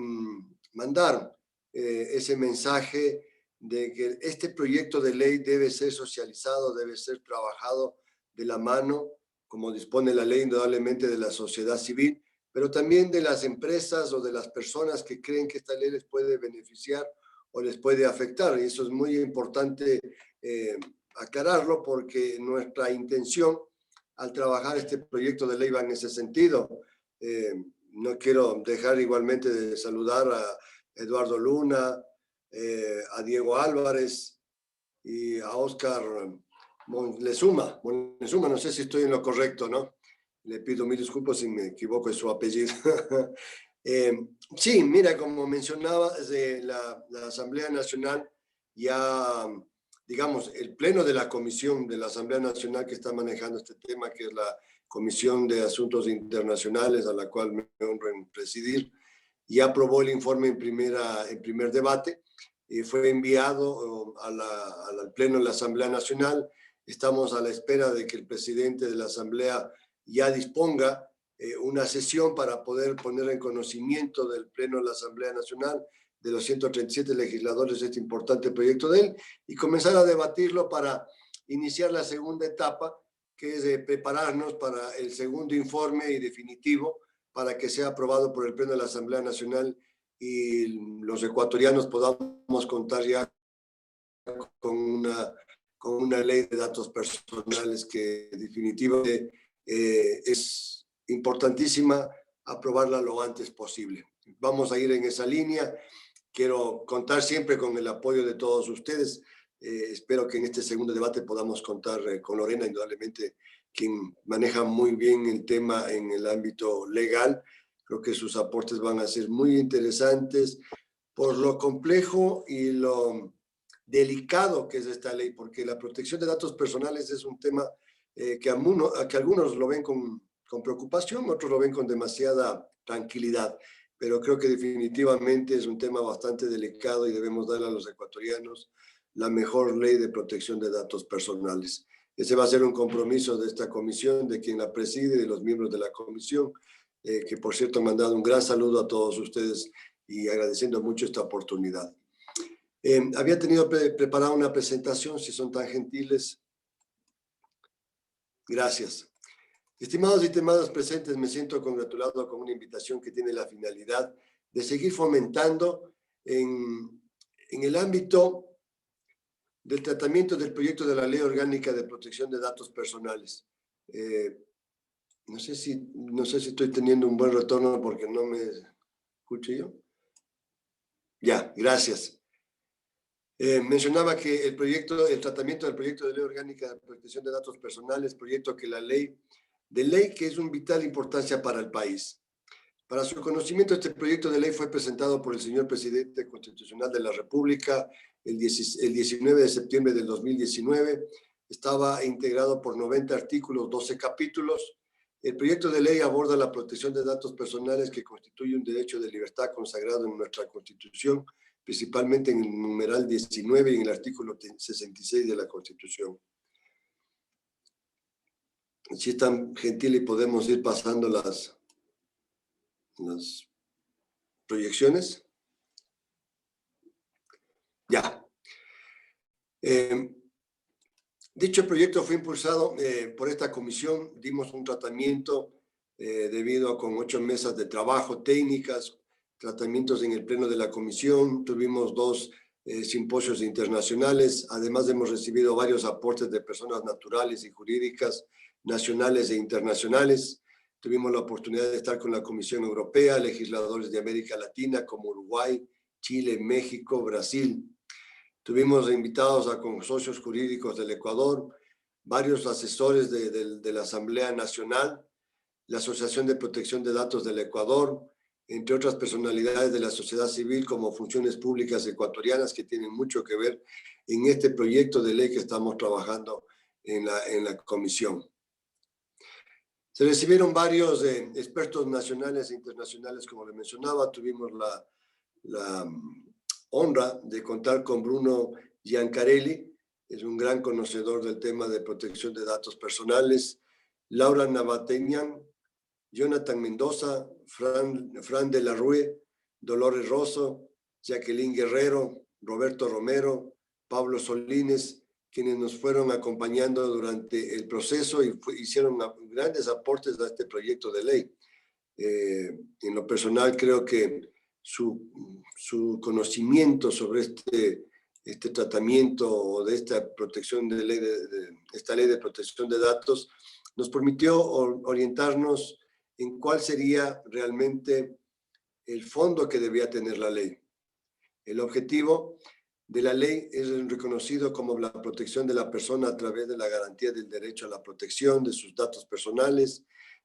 mandar ese mensaje de que este proyecto de ley debe ser socializado, debe ser trabajado de la mano, como dispone la ley, indudablemente de la sociedad civil, pero también de las empresas o de las personas que creen que esta ley les puede beneficiar o les puede afectar. Y eso es muy importante aclararlo, porque nuestra intención al trabajar este proyecto de ley va en ese sentido. No quiero dejar igualmente de saludar a Eduardo Luna, a Diego Álvarez y a Oscar Monlezuma, no sé si estoy en lo correcto, ¿no? Le pido mil disculpas si me equivoco en su apellido. Sí, mira, como mencionaba, la Asamblea Nacional ya, digamos, el pleno de la comisión de la Asamblea Nacional que está manejando este tema, que es la Comisión de Asuntos Internacionales, a la cual me honro en presidir, ya aprobó el informe en primer debate. Fue enviado al pleno de la Asamblea Nacional. Estamos a la espera de que el presidente de la Asamblea ya disponga una sesión para poder poner en conocimiento del pleno de la Asamblea Nacional, de los 137 legisladores, este importante proyecto de él, y comenzar a debatirlo para iniciar la segunda etapa, que es prepararnos para el segundo informe y definitivo, para que sea aprobado por el pleno de la Asamblea Nacional y los ecuatorianos podamos contar ya con una ley de datos personales que definitivamente es importantísima aprobarla lo antes posible. Vamos a ir en esa línea. Quiero contar siempre con el apoyo de todos ustedes. Espero que en este segundo debate podamos contar con Lorena, indudablemente, quien maneja muy bien el tema en el ámbito legal. Creo que sus aportes van a ser muy interesantes por lo complejo y lo delicado que es esta ley, porque la protección de datos personales es un tema que algunos lo ven con preocupación, otros lo ven con demasiada tranquilidad, pero creo que definitivamente es un tema bastante delicado y debemos darle a los ecuatorianos la mejor ley de protección de datos personales. Ese va a ser un compromiso de esta comisión, de quien la preside y de los miembros de la comisión, que por cierto me han dado un gran saludo a todos ustedes y agradeciendo mucho esta oportunidad. Había tenido preparada una presentación, si son tan gentiles. Gracias. Estimados y estimadas presentes, me siento congratulado con una invitación que tiene la finalidad de seguir fomentando en el ámbito del tratamiento del proyecto de la Ley Orgánica de Protección de Datos Personales. No sé si estoy teniendo un buen retorno porque no me escucho yo. Ya, gracias. Mencionaba que el tratamiento del proyecto de Ley Orgánica de Protección de Datos Personales, proyecto que que es un vital importancia para el país. Para su conocimiento, este proyecto de ley fue presentado por el señor Presidente Constitucional de la República el 19 de septiembre del 2019. Estaba integrado por 90 artículos, 12 capítulos. El proyecto de ley aborda la protección de datos personales, que constituye un derecho de libertad consagrado en nuestra Constitución, principalmente en el numeral 19 y en el artículo 66 de la Constitución. Si es tan gentil y podemos ir pasando las proyecciones. Ya. Dicho proyecto fue impulsado por esta comisión. Dimos un tratamiento debido a con 8 mesas de trabajo técnicas, tratamientos en el pleno de la comisión. Tuvimos 2 simposios internacionales. Además, hemos recibido varios aportes de personas naturales y jurídicas nacionales e internacionales. Tuvimos la oportunidad de estar con la Comisión Europea, legisladores de América Latina como Uruguay, Chile, México, Brasil. Tuvimos invitados a socios jurídicos del Ecuador, varios asesores de la Asamblea Nacional, la Asociación de Protección de Datos del Ecuador, entre otras personalidades de la sociedad civil como funciones públicas ecuatorianas que tienen mucho que ver en este proyecto de ley que estamos trabajando en la comisión. Se recibieron varios expertos nacionales e internacionales, como le mencionaba. Tuvimos la honra de contar con Bruno Giancarelli, es un gran conocedor del tema de protección de datos personales, Laura Navateñan, Jonathan Mendoza, Fran de la Rue, Dolores Rosso, Jacqueline Guerrero, Roberto Romero, Pablo Solines, quienes nos fueron acompañando durante el proceso y hicieron grandes aportes a este proyecto de ley. En lo personal, creo que su conocimiento sobre este tratamiento o de esta protección de ley, esta ley de protección de datos, nos permitió orientarnos en cuál sería realmente el fondo que debía tener la ley. El objetivo de la ley es reconocido como la protección de la persona a través de la garantía del derecho a la protección de sus datos personales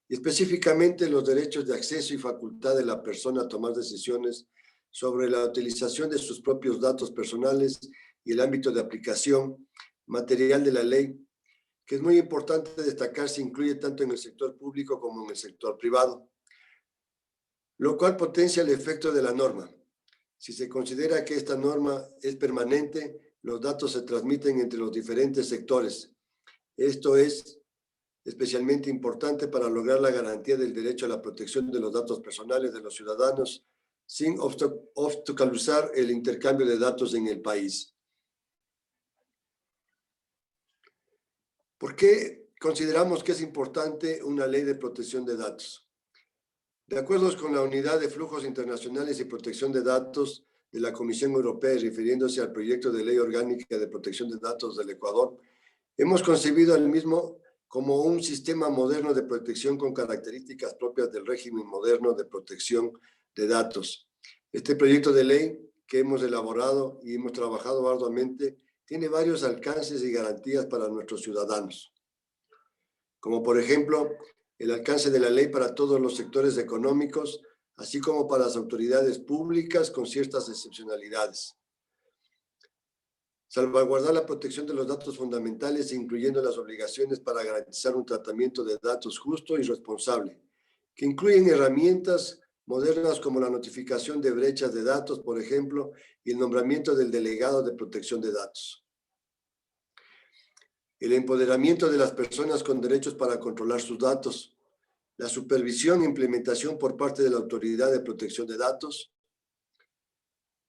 y específicamente los derechos de acceso y facultad de la persona a tomar decisiones sobre la utilización de sus propios datos personales y el ámbito de aplicación material de la ley, que es muy importante destacar, se incluye tanto en el sector público como en el sector privado, lo cual potencia el efecto de la norma. Si se considera que esta norma es permanente, los datos se transmiten entre los diferentes sectores. Esto es especialmente importante para lograr la garantía del derecho a la protección de los datos personales de los ciudadanos sin obstaculizar el intercambio de datos en el país. ¿Por qué consideramos que es importante una ley de protección de datos? De acuerdo con la Unidad de Flujos Internacionales y Protección de Datos de la Comisión Europea y refiriéndose al proyecto de ley orgánica de protección de datos del Ecuador, hemos concebido el mismo como un sistema moderno de protección con características propias del régimen moderno de protección de datos. Este proyecto de ley que hemos elaborado y hemos trabajado arduamente tiene varios alcances y garantías para nuestros ciudadanos, como por ejemplo el alcance de la ley para todos los sectores económicos, así como para las autoridades públicas con ciertas excepcionalidades. Salvaguardar la protección de los datos fundamentales, incluyendo las obligaciones para garantizar un tratamiento de datos justo y responsable, que incluyen herramientas modernas como la notificación de brechas de datos, por ejemplo, y el nombramiento del delegado de protección de datos. El empoderamiento de las personas con derechos para controlar sus datos, la supervisión e implementación por parte de la Autoridad de Protección de Datos,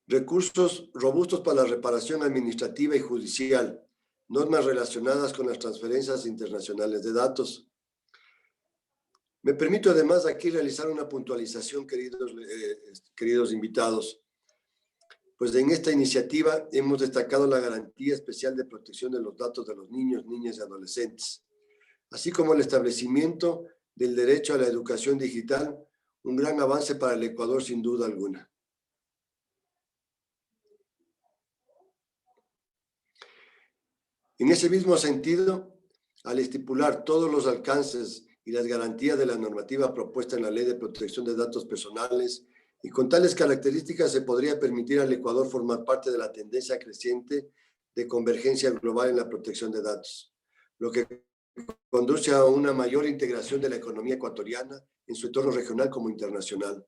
recursos robustos para la reparación administrativa y judicial, normas relacionadas con las transferencias internacionales de datos. Me permito además aquí realizar una puntualización, queridos invitados. Pues en esta iniciativa hemos destacado la garantía especial de protección de los datos de los niños, niñas y adolescentes, así como el establecimiento del derecho a la educación digital, un gran avance para el Ecuador sin duda alguna. En ese mismo sentido, al estipular todos los alcances y las garantías de la normativa propuesta en la Ley de Protección de Datos Personales, Y con tales características se podría permitir al Ecuador formar parte de la tendencia creciente de convergencia global en la protección de datos, lo que conduce a una mayor integración de la economía ecuatoriana en su entorno regional como internacional,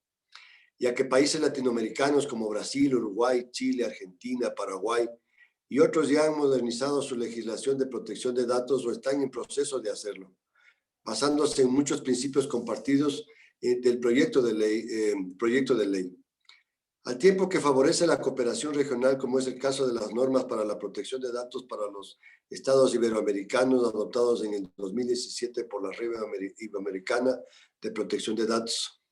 ya que países latinoamericanos como Brasil, Uruguay, Chile, Argentina, Paraguay y otros ya han modernizado su legislación de protección de datos o están en proceso de hacerlo, basándose en muchos principios compartidos del proyecto de ley. Al tiempo que favorece la cooperación regional, como es el caso de las normas para la protección de datos para los estados iberoamericanos adoptados en el 2017 por la Red Iberoamericana de Protección de Datos.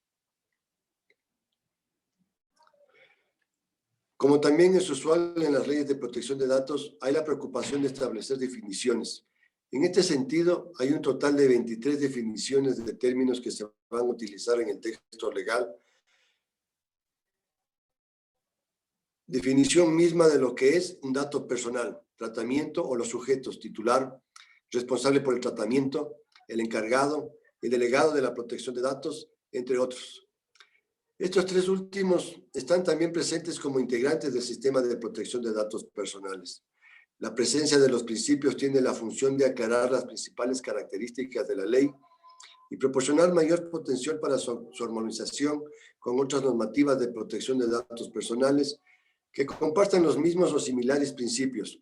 Como también es usual en las leyes de protección de datos, hay la preocupación de establecer definiciones. En este sentido, hay un total de 23 definiciones de términos que se van a utilizar en el texto legal. Definición misma de lo que es un dato personal, tratamiento o los sujetos, titular, responsable por el tratamiento, el encargado, el delegado de la protección de datos, entre otros. Estos tres últimos están también presentes como integrantes del sistema de protección de datos personales. La presencia de los principios tiene la función de aclarar las principales características de la ley y proporcionar mayor potencial para su armonización con otras normativas de protección de datos personales que compartan los mismos o similares principios,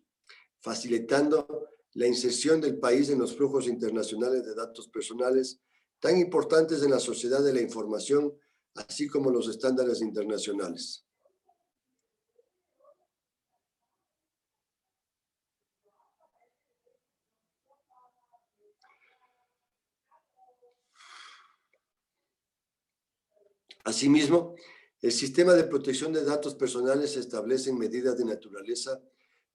facilitando la inserción del país en los flujos internacionales de datos personales tan importantes en la sociedad de la información, así como los estándares internacionales. Asimismo, el sistema de protección de datos personales establece medidas de naturaleza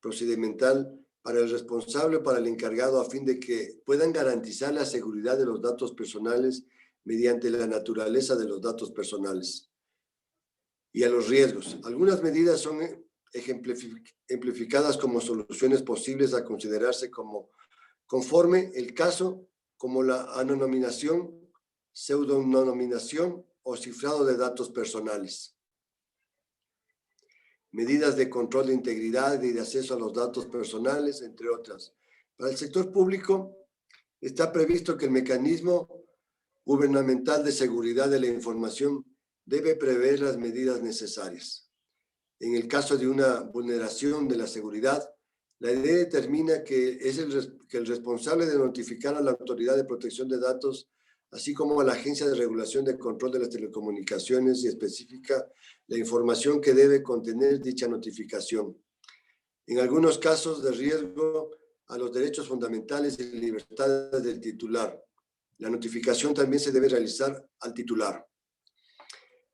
procedimental para el responsable o para el encargado a fin de que puedan garantizar la seguridad de los datos personales mediante la naturaleza de los datos personales y a los riesgos. Algunas medidas son ejemplificadas como soluciones posibles a considerarse como conforme el caso, como la anonimización, pseudonimización o cifrado de datos personales. Medidas de control de integridad y de acceso a los datos personales, entre otras. Para el sector público está previsto que el mecanismo gubernamental de seguridad de la información debe prever las medidas necesarias. En el caso de una vulneración de la seguridad, la ley determina que es el responsable de notificar a la Autoridad de Protección de Datos, así como a la Agencia de Regulación de Control de las Telecomunicaciones, y especifica la información que debe contener dicha notificación. En algunos casos de riesgo a los derechos fundamentales y libertades del titular. La notificación también se debe realizar al titular.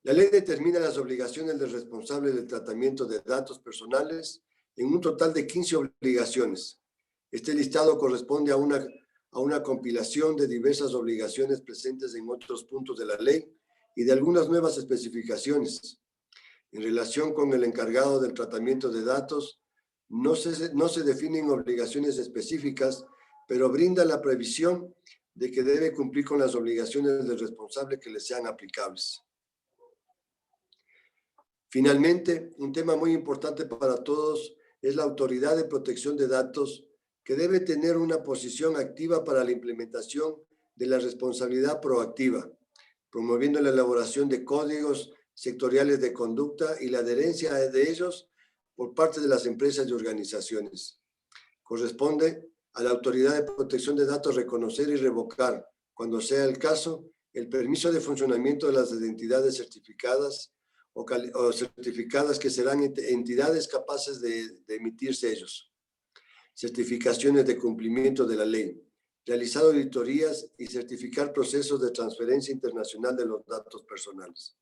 La ley determina las obligaciones del responsable del tratamiento de datos personales en un total de 15 obligaciones. Este listado corresponde a una compilación de diversas obligaciones presentes en otros puntos de la ley y de algunas nuevas especificaciones. En relación con el encargado del tratamiento de datos, no se definen obligaciones específicas, pero brinda la previsión de que debe cumplir con las obligaciones del responsable que le sean aplicables. Finalmente, un tema muy importante para todos es la Autoridad de Protección de Datos, que debe tener una posición activa para la implementación de la responsabilidad proactiva, promoviendo la elaboración de códigos sectoriales de conducta y la adherencia de ellos por parte de las empresas y organizaciones. Corresponde a la Autoridad de Protección de Datos reconocer y revocar, cuando sea el caso, el permiso de funcionamiento de las entidades certificadas o certificadas que serán entidades capaces de emitir sellos, certificaciones de cumplimiento de la ley, realizar auditorías y certificar procesos de transferencia internacional de los datos personales.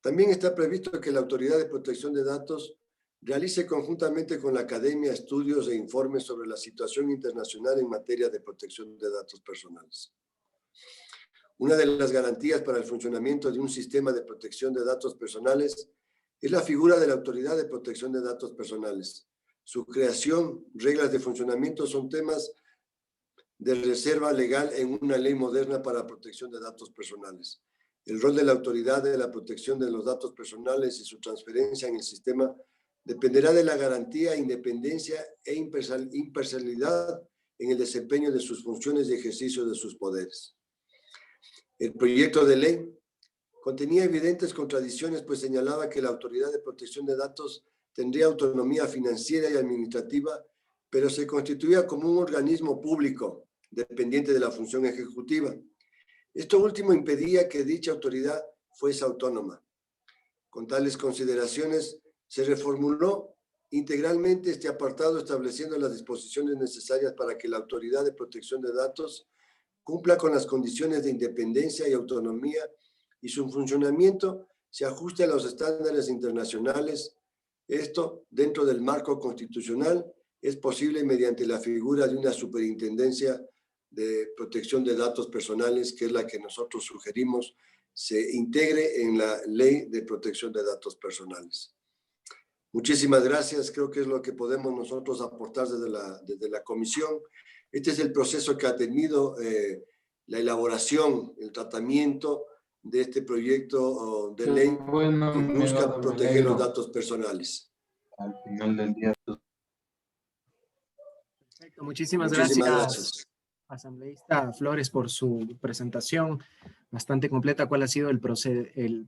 También está previsto que la Autoridad de Protección de Datos realice conjuntamente con la Academia estudios e informes sobre la situación internacional en materia de protección de datos personales. Una de las garantías para el funcionamiento de un sistema de protección de datos personales es la figura de la Autoridad de Protección de Datos Personales. Su creación, reglas de funcionamiento son temas de reserva legal en una ley moderna para protección de datos personales. El rol de la autoridad de la protección de los datos personales y su transferencia en el sistema dependerá de la garantía, independencia e imparcialidad en el desempeño de sus funciones y ejercicio de sus poderes. El proyecto de ley contenía evidentes contradicciones, pues señalaba que la Autoridad de Protección de Datos tendría autonomía financiera y administrativa, pero se constituía como un organismo público dependiente de la función ejecutiva. Esto último impedía que dicha autoridad fuese autónoma. Con tales consideraciones, se reformuló integralmente este apartado, estableciendo las disposiciones necesarias para que la Autoridad de Protección de Datos cumpla con las condiciones de independencia y autonomía y su funcionamiento se ajuste a los estándares internacionales. Esto, dentro del marco constitucional, es posible mediante la figura de una superintendencia de protección de datos personales, que es la que nosotros sugerimos se integre en la Ley de Protección de Datos Personales. Muchísimas gracias. Creo que es lo que podemos nosotros aportar desde la comisión. Este es el proceso que ha tenido la elaboración, el tratamiento de este proyecto de ley que busca proteger los datos personales. Al final del día. Perfecto. Muchísimas gracias, asambleísta Flores, por su presentación bastante completa. ¿Cuál ha sido el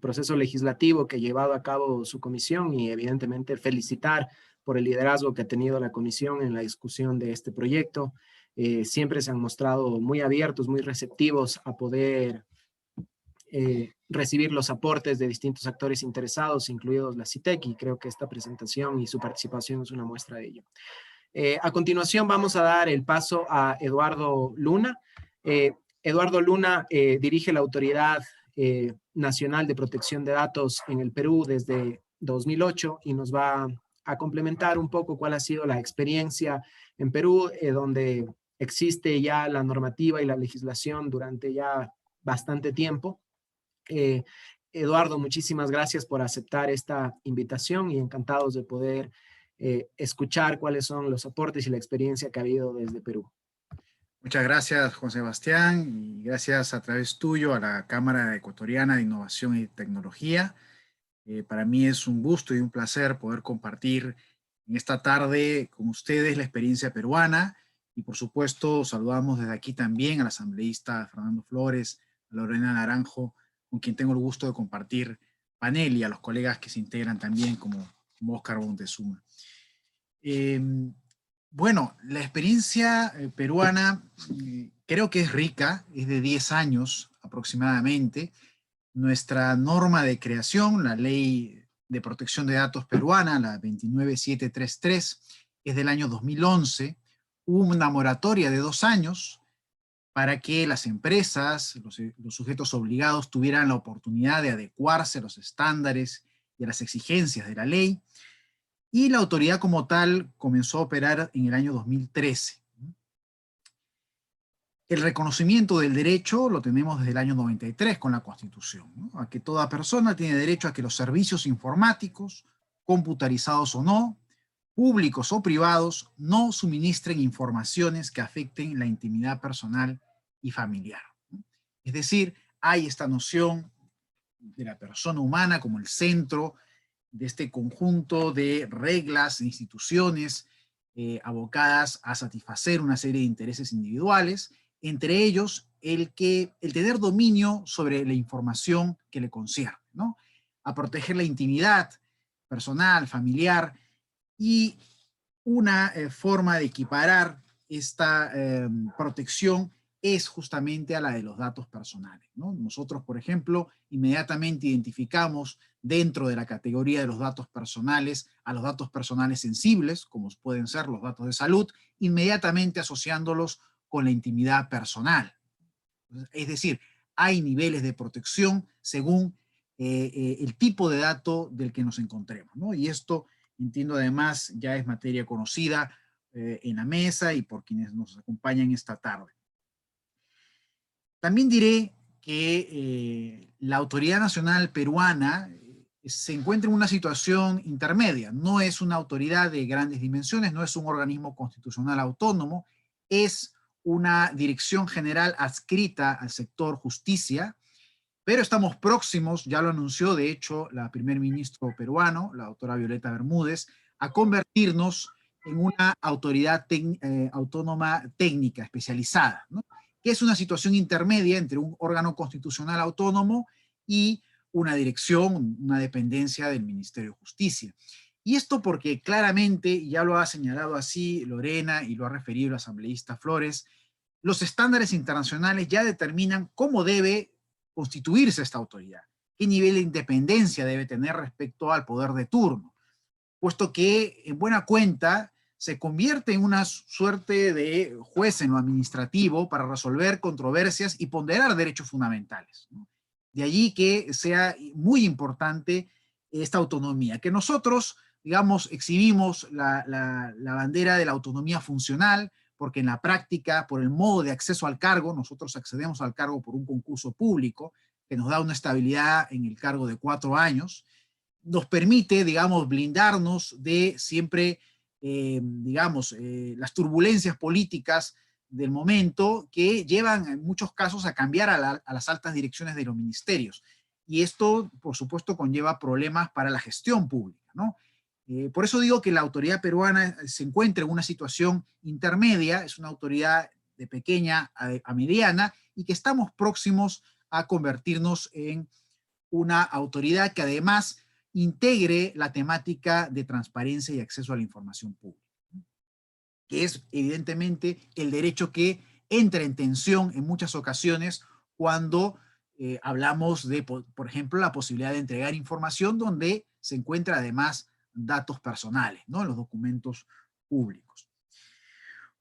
proceso legislativo que ha llevado a cabo su comisión? Y evidentemente felicitar por el liderazgo que ha tenido la comisión en la discusión de este proyecto. Siempre se han mostrado muy abiertos, muy receptivos a poder recibir los aportes de distintos actores interesados, incluidos la CITEC, y creo que esta presentación y su participación es una muestra de ello. A continuación vamos a dar el paso a Eduardo Luna. Eduardo Luna dirige la Autoridad Nacional de Protección de Datos en el Perú desde 2008 y nos va a complementar un poco cuál ha sido la experiencia en Perú, donde existe ya la normativa y la legislación durante ya bastante tiempo. Eduardo, muchísimas gracias por aceptar esta invitación y encantados de poder escuchar cuáles son los aportes y la experiencia que ha habido desde Perú. Muchas gracias, Juan Sebastián, y gracias a través tuyo a la Cámara Ecuatoriana de Innovación y Tecnología. Para mí es un gusto y un placer poder compartir en esta tarde con ustedes la experiencia peruana, y por supuesto saludamos desde aquí también al asambleísta Fernando Flores, a Lorena Naranjo, con quien tengo el gusto de compartir panel, y a los colegas que se integran también como Óscar Montezuma. Bueno, la experiencia peruana creo que es rica, es de 10 años aproximadamente. Nuestra norma de creación, la Ley de Protección de Datos peruana, la 29733, es del año 2011. Hubo una moratoria de 2 años para que las empresas, los sujetos obligados, tuvieran la oportunidad de adecuarse a los estándares y a las exigencias de la ley. Y la autoridad como tal comenzó a operar en el año 2013. El reconocimiento del derecho lo tenemos desde el año 93 con la Constitución, ¿no? A que toda persona tiene derecho a que los servicios informáticos, computarizados o no, públicos o privados, no suministren informaciones que afecten la intimidad personal y familiar. Es decir, hay esta noción de la persona humana como el centro de este conjunto de reglas, de instituciones abocadas a satisfacer una serie de intereses individuales, entre ellos el tener dominio sobre la información que le concierne, ¿no? A proteger la intimidad personal, familiar, y una forma de equiparar esta protección es justamente a la de los datos personales, ¿no? Nosotros, por ejemplo, inmediatamente identificamos dentro de la categoría de los datos personales a los datos personales sensibles, como pueden ser los datos de salud, inmediatamente asociándolos con la intimidad personal. Es decir, hay niveles de protección según el tipo de dato del que nos encontremos, ¿no? Y esto, entiendo, además ya es materia conocida en la mesa y por quienes nos acompañan esta tarde. También diré que la Autoridad Nacional Peruana se encuentra en una situación intermedia. No es una autoridad de grandes dimensiones, no es un organismo constitucional autónomo, es una dirección general adscrita al sector justicia, Pero estamos próximos, ya lo anunció de hecho la primer ministro peruano, la doctora Violeta Bermúdez, a convertirnos en una autoridad autónoma técnica especializada, ¿no? Que es una situación intermedia entre un órgano constitucional autónomo y una dirección, una dependencia del Ministerio de Justicia. Y esto porque claramente, y ya lo ha señalado así Lorena y lo ha referido el asambleísta Flores, los estándares internacionales ya determinan cómo debe constituirse esta autoridad, qué nivel de independencia debe tener respecto al poder de turno, puesto que en buena cuenta se convierte en una suerte de juez en lo administrativo para resolver controversias y ponderar derechos fundamentales, ¿no? De allí que sea muy importante esta autonomía, que nosotros, digamos, exhibimos la bandera de la autonomía funcional, porque en la práctica, por el modo de acceso al cargo, nosotros accedemos al cargo por un concurso público que nos da una estabilidad en el cargo de 4 años, nos permite, digamos, blindarnos de siempre, las turbulencias políticas del momento que llevan en muchos casos a cambiar a las altas direcciones de los ministerios. Y esto, por supuesto, conlleva problemas para la gestión pública, ¿no? Por eso digo que la autoridad peruana se encuentra en una situación intermedia, es una autoridad de pequeña a mediana y que estamos próximos a convertirnos en una autoridad que además integre la temática de transparencia y acceso a la información pública, que es evidentemente el derecho que entra en tensión en muchas ocasiones cuando hablamos de, por ejemplo, la posibilidad de entregar información donde se encuentra además datos personales, ¿no? En los documentos públicos.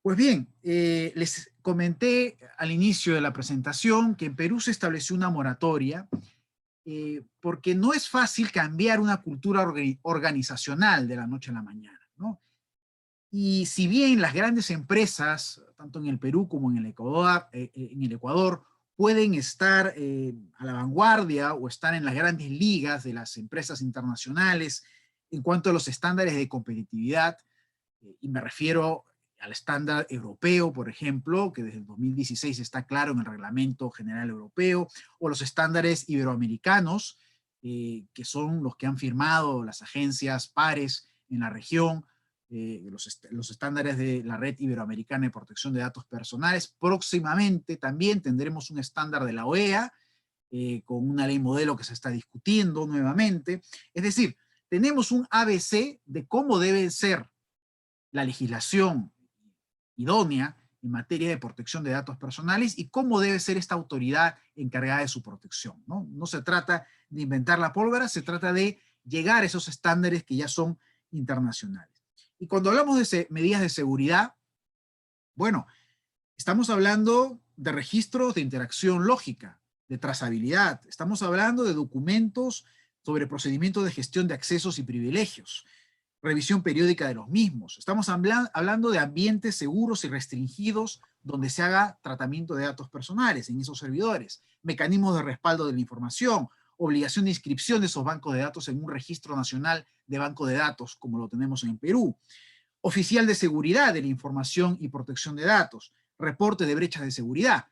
Pues bien, les comenté al inicio de la presentación que en Perú se estableció una moratoria porque no es fácil cambiar una cultura organizacional de la noche a la mañana, ¿no? Y si bien las grandes empresas, tanto en el Perú como en el Ecuador pueden estar a la vanguardia o estar en las grandes ligas de las empresas internacionales en cuanto a los estándares de competitividad, y me refiero al estándar europeo, por ejemplo, que desde el 2016 está claro en el Reglamento General Europeo, o los estándares iberoamericanos, que son los que han firmado las agencias pares en la región, los estándares de la Red Iberoamericana de Protección de Datos Personales. Próximamente también tendremos un estándar de la OEA, con una ley modelo que se está discutiendo nuevamente. Es decir, tenemos un ABC de cómo debe ser la legislación idónea en materia de protección de datos personales y cómo debe ser esta autoridad encargada de su protección, ¿no? No se trata de inventar la pólvora, se trata de llegar a esos estándares que ya son internacionales. Y cuando hablamos de medidas de seguridad, bueno, estamos hablando de registros de interacción lógica, de trazabilidad, estamos hablando de documentos sobre procedimientos de gestión de accesos y privilegios, revisión periódica de los mismos. Estamos hablando de ambientes seguros y restringidos donde se haga tratamiento de datos personales en esos servidores, mecanismos de respaldo de la información, obligación de inscripción de esos bancos de datos en un registro nacional de banco de datos, como lo tenemos en Perú, oficial de seguridad de la información y protección de datos, reporte de brechas de seguridad,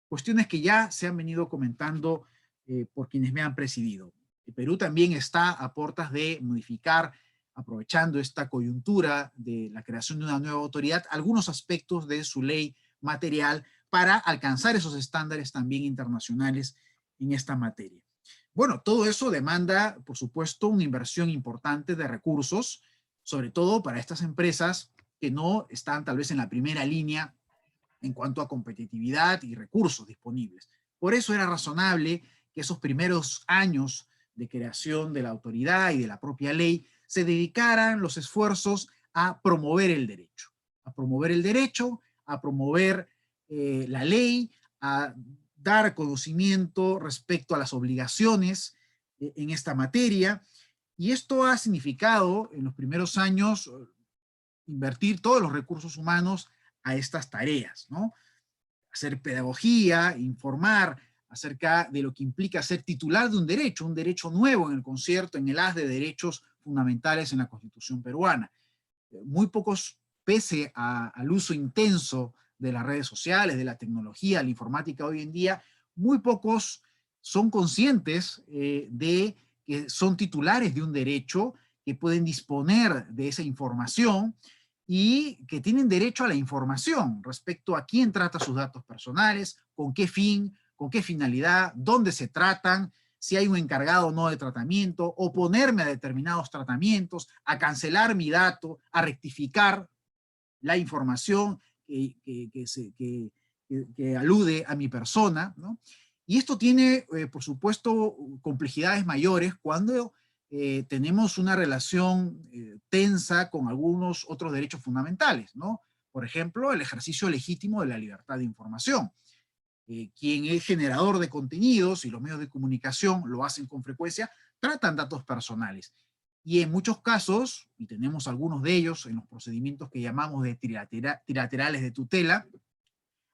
cuestiones que ya se han venido comentando por quienes me han precedido. El Perú también está a puertas de modificar, aprovechando esta coyuntura de la creación de una nueva autoridad, algunos aspectos de su ley material para alcanzar esos estándares también internacionales en esta materia. Bueno, todo eso demanda, por supuesto, una inversión importante de recursos, sobre todo para estas empresas que no están tal vez en la primera línea en cuanto a competitividad y recursos disponibles. Por eso era razonable que esos primeros años de creación de la autoridad y de la propia ley se dedicaran los esfuerzos a promover el derecho, a promover el derecho, a promover la ley, a dar conocimiento respecto a las obligaciones en esta materia. Y esto ha significado en los primeros años invertir todos los recursos humanos a estas tareas, ¿no? Hacer pedagogía, informar acerca de lo que implica ser titular de un derecho nuevo en el concierto, en el haz de derechos fundamentales en la Constitución peruana. Muy pocos, pese al uso intenso de las redes sociales, de la tecnología, la informática hoy en día, muy pocos son conscientes de que son titulares de un derecho, que pueden disponer de esa información y que tienen derecho a la información respecto a quién trata sus datos personales, con qué fin, con qué finalidad, dónde se tratan, si hay un encargado o no de tratamiento, oponerme a determinados tratamientos, a cancelar mi dato, a rectificar la información que alude a mi persona, ¿no? Y esto tiene, por supuesto, complejidades mayores cuando tenemos una relación tensa con algunos otros derechos fundamentales, ¿no? Por ejemplo, el ejercicio legítimo de la libertad de información. Quien es generador de contenidos y los medios de comunicación lo hacen con frecuencia, tratan datos personales. Y en muchos casos, y tenemos algunos de ellos en los procedimientos que llamamos de trilaterales de tutela,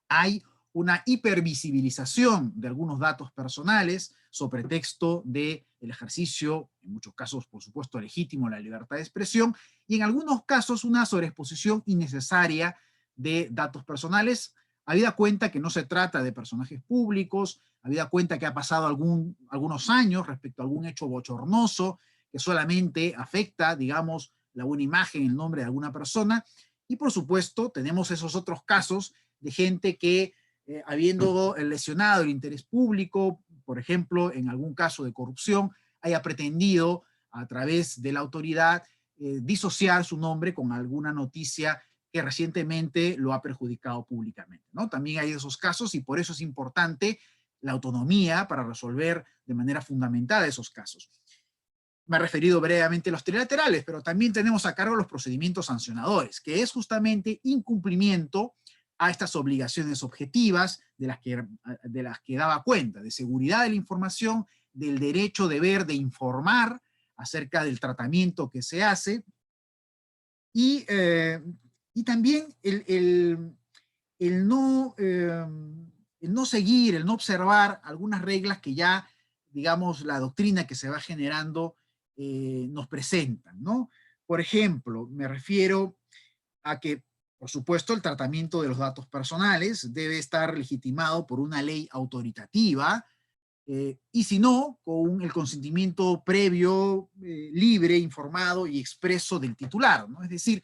hay una hipervisibilización de algunos datos personales sobre pretexto del ejercicio, en muchos casos, por supuesto, legítimo, la libertad de expresión, y en algunos casos una sobreexposición innecesaria de datos personales, habida cuenta que no se trata de personajes públicos, habida cuenta que ha pasado algunos años respecto a algún hecho bochornoso que solamente afecta, digamos, la buena imagen, el nombre de alguna persona, y por supuesto tenemos esos otros casos de gente que habiendo lesionado el interés público, por ejemplo, en algún caso de corrupción, haya pretendido a través de la autoridad disociar su nombre con alguna noticia que recientemente lo ha perjudicado públicamente, ¿no? También hay esos casos y por eso es importante la autonomía para resolver de manera fundamental esos casos. Me he referido brevemente a los trilaterales, pero también tenemos a cargo los procedimientos sancionadores, que es justamente incumplimiento a estas obligaciones objetivas de las que daba cuenta, de seguridad de la información, del derecho, deber de informar acerca del tratamiento que se hace, y también el no seguir, el no observar algunas reglas que ya, digamos, la doctrina que se va generando nos presentan, ¿no? Por ejemplo, me refiero a que, por supuesto, el tratamiento de los datos personales debe estar legitimado por una ley autoritativa, y si no, con el consentimiento previo, libre, informado y expreso del titular, ¿no? Es decir,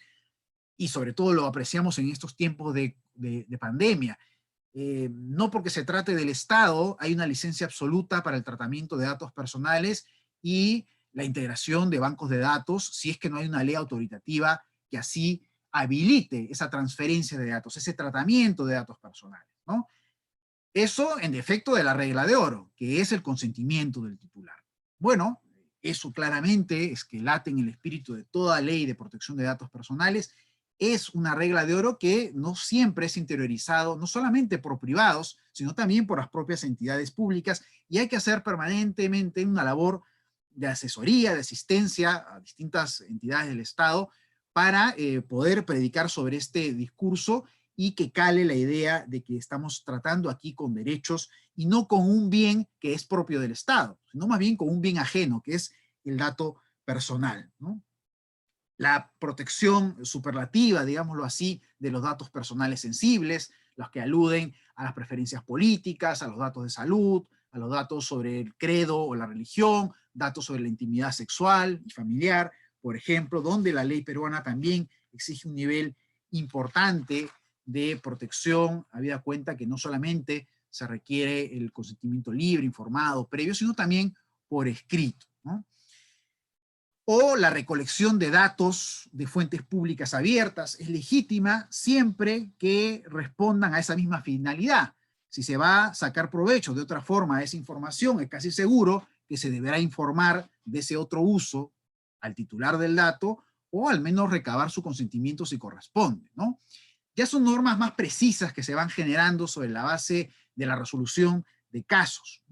y sobre todo lo apreciamos en estos tiempos de pandemia, no porque se trate del Estado, hay una licencia absoluta para el tratamiento de datos personales y la integración de bancos de datos, si es que no hay una ley autoritativa que así habilite esa transferencia de datos, ese tratamiento de datos personales, ¿no? Eso en defecto de la regla de oro, que es el consentimiento del titular. Bueno, eso claramente es que late en el espíritu de toda ley de protección de datos personales, es una regla de oro que no siempre es interiorizado, no solamente por privados, sino también por las propias entidades públicas, y hay que hacer permanentemente una labor de asesoría, de asistencia a distintas entidades del Estado para poder predicar sobre este discurso y que cale la idea de que estamos tratando aquí con derechos y no con un bien que es propio del Estado, sino más bien con un bien ajeno, que es el dato personal, ¿no? La protección superlativa, digámoslo así, de los datos personales sensibles, los que aluden a las preferencias políticas, a los datos de salud, a los datos sobre el credo o la religión, datos sobre la intimidad sexual y familiar, por ejemplo, donde la ley peruana también exige un nivel importante de protección, habida cuenta que no solamente se requiere el consentimiento libre, informado, previo, sino también por escrito, ¿no? O la recolección de datos de fuentes públicas abiertas es legítima siempre que respondan a esa misma finalidad. Si se va a sacar provecho de otra forma a esa información, es casi seguro que se deberá informar de ese otro uso al titular del dato o al menos recabar su consentimiento si corresponde, ¿no? Ya son normas más precisas que se van generando sobre la base de la resolución de casos.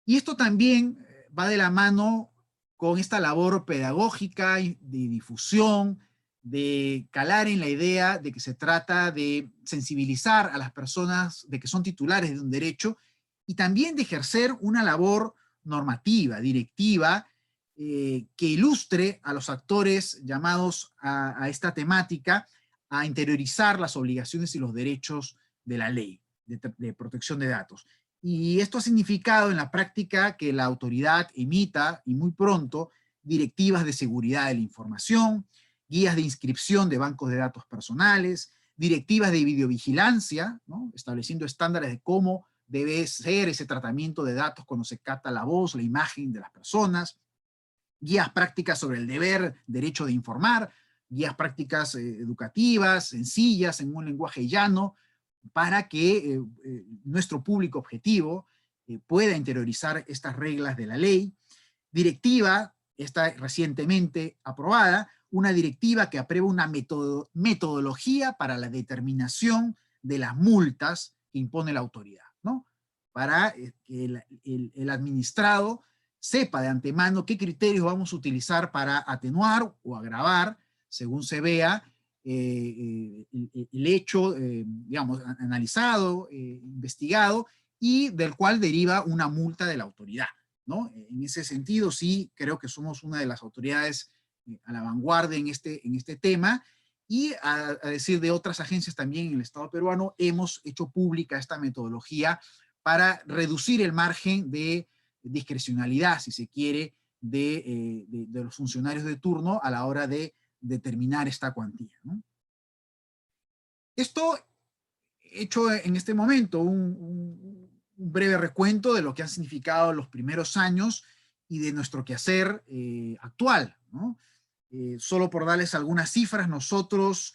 Y esto también va de la mano con esta labor pedagógica, de difusión, de calar en la idea de que se trata de sensibilizar a las personas de que son titulares de un derecho y también de ejercer una labor normativa, directiva, que ilustre a los actores llamados a esta temática a interiorizar las obligaciones y los derechos de la ley de protección de datos. Y esto ha significado en la práctica que la autoridad emita, y muy pronto, directivas de seguridad de la información, guías de inscripción de bancos de datos personales, directivas de videovigilancia, ¿no? Estableciendo estándares de cómo debe ser ese tratamiento de datos cuando se capta la voz, la imagen de las personas, guías prácticas sobre el derecho de informar, guías prácticas educativas, sencillas, en un lenguaje llano, para que nuestro público objetivo pueda interiorizar estas reglas de la ley. Directiva, está recientemente aprobada, una directiva que aprueba una metodología para la determinación de las multas que impone la autoridad, ¿no? Para que el administrado sepa de antemano qué criterios vamos a utilizar para atenuar o agravar, según se vea, el hecho, digamos, analizado, investigado, y del cual deriva una multa de la autoridad, ¿no? En ese sentido, sí, creo que somos una de las autoridades a la vanguardia en este tema, y a decir de otras agencias también en el Estado peruano, hemos hecho pública esta metodología para reducir el margen de discrecionalidad, si se quiere, de los funcionarios de turno a la hora de determinar esta cuantía, ¿no? Esto, hecho en este momento un breve recuento de lo que han significado los primeros años y de nuestro quehacer actual, ¿no? Solo por darles algunas cifras, nosotros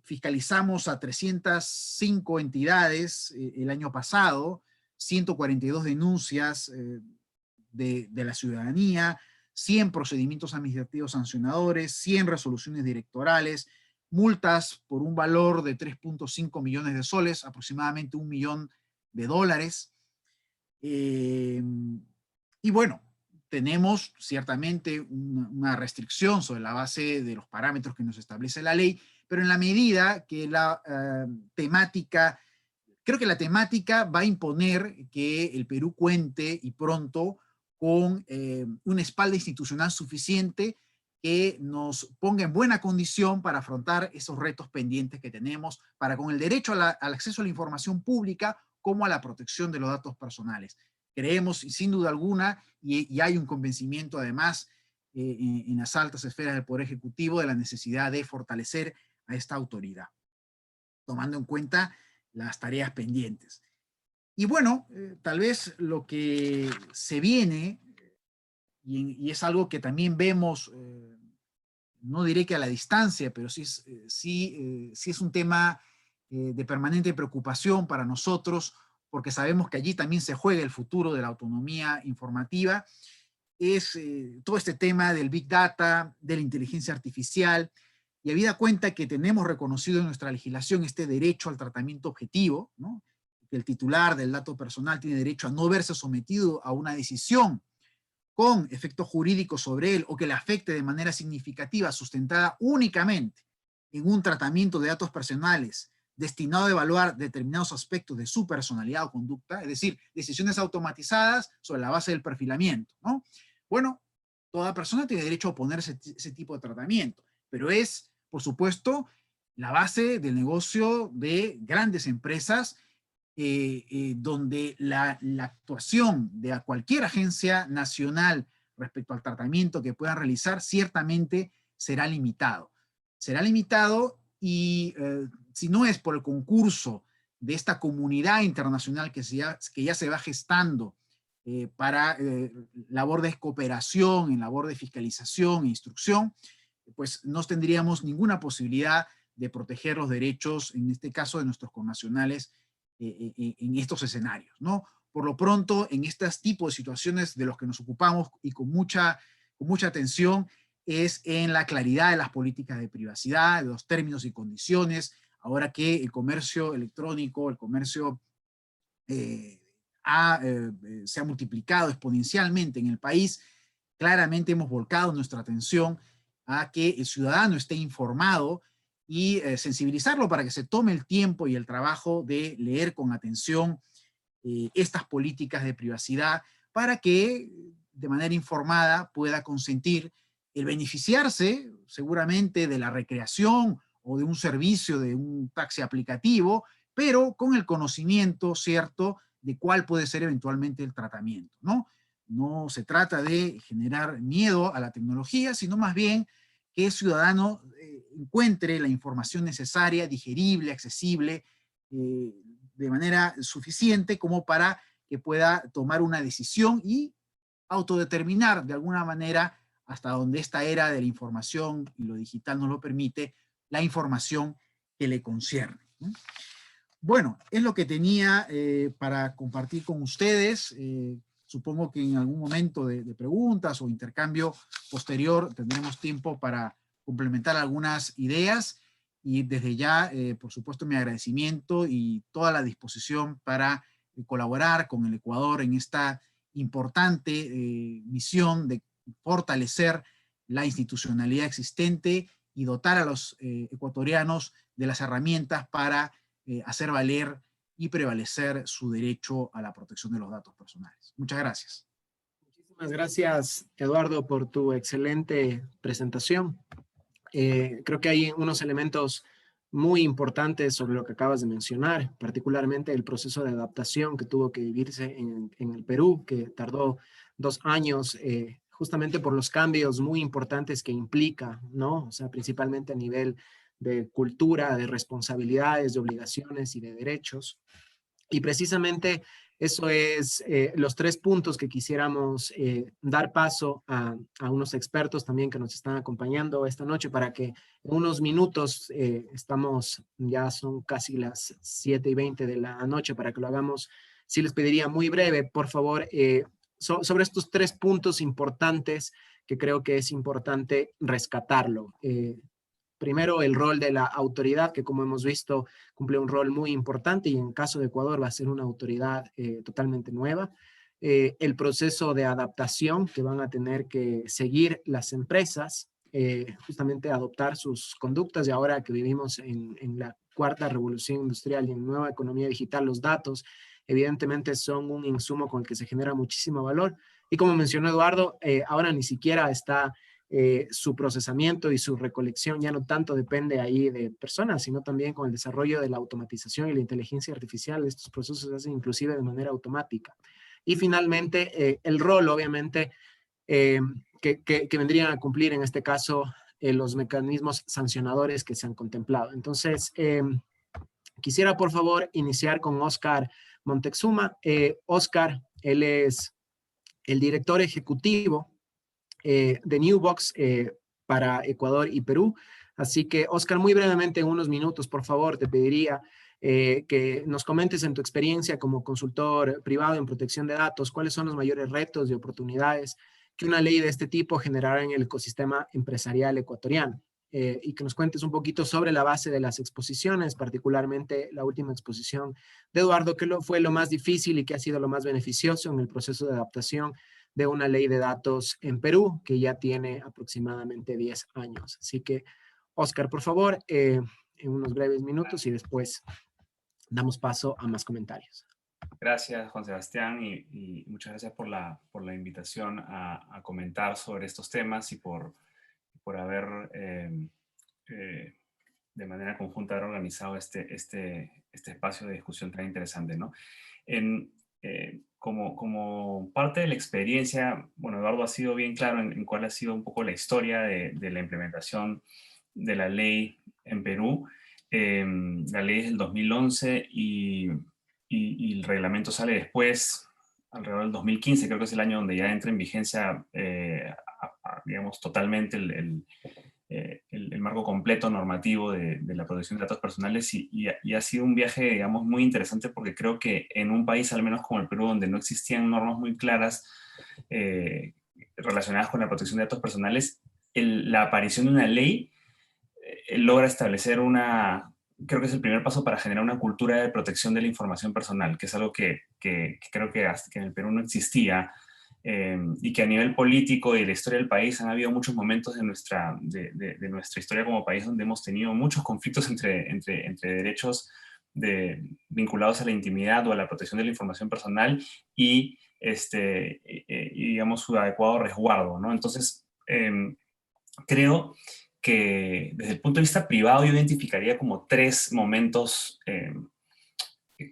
fiscalizamos a 305 entidades el año pasado, 142 denuncias de la ciudadanía, 100 procedimientos administrativos sancionadores, 100 resoluciones directorales, multas por un valor de 3.5 millones de soles, aproximadamente $1 millón. Y bueno, tenemos ciertamente una restricción sobre la base de los parámetros que nos establece la ley, pero en la medida que la temática, creo que la temática va a imponer que el Perú cuente, y pronto, con una espalda institucional suficiente que nos ponga en buena condición para afrontar esos retos pendientes que tenemos, para con el derecho al acceso a la información pública como a la protección de los datos personales. Creemos, sin duda alguna, y hay un convencimiento además en las altas esferas del Poder Ejecutivo, de la necesidad de fortalecer a esta autoridad, tomando en cuenta las tareas pendientes. Y bueno, tal vez lo que se viene, y es algo que también vemos, no diré que a la distancia, pero sí es un tema de permanente preocupación para nosotros, porque sabemos que allí también se juega el futuro de la autonomía informativa, es todo este tema del Big Data, de la inteligencia artificial, y habida cuenta que tenemos reconocido en nuestra legislación este derecho al tratamiento objetivo, ¿no? Que el titular del dato personal tiene derecho a no verse sometido a una decisión con efectos jurídicos sobre él o que le afecte de manera significativa, sustentada únicamente en un tratamiento de datos personales destinado a evaluar determinados aspectos de su personalidad o conducta, es decir, decisiones automatizadas sobre la base del perfilamiento, ¿no? Bueno, toda persona tiene derecho a oponerse a ese tipo de tratamiento, pero es, por supuesto, la base del negocio de grandes empresas donde la actuación de cualquier agencia nacional respecto al tratamiento que puedan realizar ciertamente será limitado. Será limitado y si no es por el concurso de esta comunidad internacional que ya se va gestando para labor de cooperación, en labor de fiscalización e instrucción, pues no tendríamos ninguna posibilidad de proteger los derechos, en este caso de nuestros connacionales, en estos escenarios, ¿no? Por lo pronto, en estos tipos de situaciones de los que nos ocupamos y con mucha atención es en la claridad de las políticas de privacidad, de los términos y condiciones, ahora que el comercio electrónico, el comercio se ha multiplicado exponencialmente en el país. Claramente hemos volcado nuestra atención a que el ciudadano esté informado y sensibilizarlo para que se tome el tiempo y el trabajo de leer con atención estas políticas de privacidad para que de manera informada pueda consentir el beneficiarse seguramente de la recreación o de un servicio de un taxi aplicativo, pero con el conocimiento, ¿cierto?, de cuál puede ser eventualmente el tratamiento, ¿no? No se trata de generar miedo a la tecnología, sino más bien que el ciudadano encuentre la información necesaria, digerible, accesible, de manera suficiente como para que pueda tomar una decisión y autodeterminar de alguna manera, hasta donde esta era de la información y lo digital nos lo permite, la información que le concierne, ¿no? Bueno, es lo que tenía para compartir con ustedes. Supongo que en algún momento de preguntas o intercambio posterior tendremos tiempo para complementar algunas ideas, y desde ya, por supuesto, mi agradecimiento y toda la disposición para colaborar con el Ecuador en esta importante misión de fortalecer la institucionalidad existente y dotar a los ecuatorianos de las herramientas para hacer valer y prevalecer su derecho a la protección de los datos personales. Muchas gracias. Muchísimas gracias, Eduardo, por tu excelente presentación. Creo que hay unos elementos muy importantes sobre lo que acabas de mencionar, particularmente el proceso de adaptación que tuvo que vivirse en el Perú, que tardó 2 años, justamente por los cambios muy importantes que implica, ¿no? O sea, principalmente a nivel de cultura, de responsabilidades, de obligaciones y de derechos. Y precisamente eso es los 3 puntos que quisiéramos dar paso a unos expertos también que nos están acompañando esta noche para que en unos minutos, ya son casi las 7:20 de la noche, para que lo hagamos, sí les pediría muy breve, por favor, sobre estos 3 puntos importantes que creo que es importante rescatarlo. Primero, el rol de la autoridad, que como hemos visto cumple un rol muy importante y en caso de Ecuador va a ser una autoridad totalmente nueva. El proceso de adaptación que van a tener que seguir las empresas, justamente adoptar sus conductas, y ahora que vivimos en la 4ª revolución industrial y en nueva economía digital, los datos evidentemente son un insumo con el que se genera muchísimo valor. Y como mencionó Eduardo, ahora ni siquiera está su procesamiento y su recolección ya no tanto depende ahí de personas, sino también con el desarrollo de la automatización y la inteligencia artificial. Estos procesos se hacen inclusive de manera automática. Y finalmente, el rol, obviamente, que vendrían a cumplir en este caso los mecanismos sancionadores que se han contemplado. Entonces, quisiera por favor iniciar con Oscar Montezuma. Oscar, él es el director ejecutivo de Newbox para Ecuador y Perú. Así que, Oscar, muy brevemente, en unos minutos, por favor, te pediría que nos comentes en tu experiencia como consultor privado en protección de datos, cuáles son los mayores retos y oportunidades que una ley de este tipo generará en el ecosistema empresarial ecuatoriano. Y que nos cuentes un poquito sobre la base de las exposiciones, particularmente la última exposición de Eduardo, que fue lo más difícil y que ha sido lo más beneficioso en el proceso de adaptación de una ley de datos en Perú, que ya tiene aproximadamente 10 años. Así que, Oscar, por favor, en unos breves minutos y después damos paso a más comentarios. Gracias, Juan Sebastián, y muchas gracias por la invitación a comentar sobre estos temas y por haber de manera conjunta haber organizado este espacio de discusión tan interesante, ¿no? Como parte de la experiencia, bueno, Eduardo ha sido bien claro en cuál ha sido un poco la historia de la implementación de la ley en Perú. La ley es del 2011 y el reglamento sale después, alrededor del 2015, creo que es el año donde ya entra en vigencia, digamos, totalmente el marco completo normativo de la protección de datos personales, y ha sido un viaje, digamos, muy interesante, porque creo que en un país, al menos como el Perú, donde no existían normas muy claras relacionadas con la protección de datos personales, la aparición de una ley logra establecer creo que es el primer paso para generar una cultura de protección de la información personal, que es algo que creo que en el Perú no existía, y que a nivel político y de la historia del país han habido muchos momentos de nuestra historia como país donde hemos tenido muchos conflictos entre derechos vinculados a la intimidad o a la protección de la información personal y digamos, su adecuado resguardo, ¿no? Entonces, creo que desde el punto de vista privado yo identificaría como 3 momentos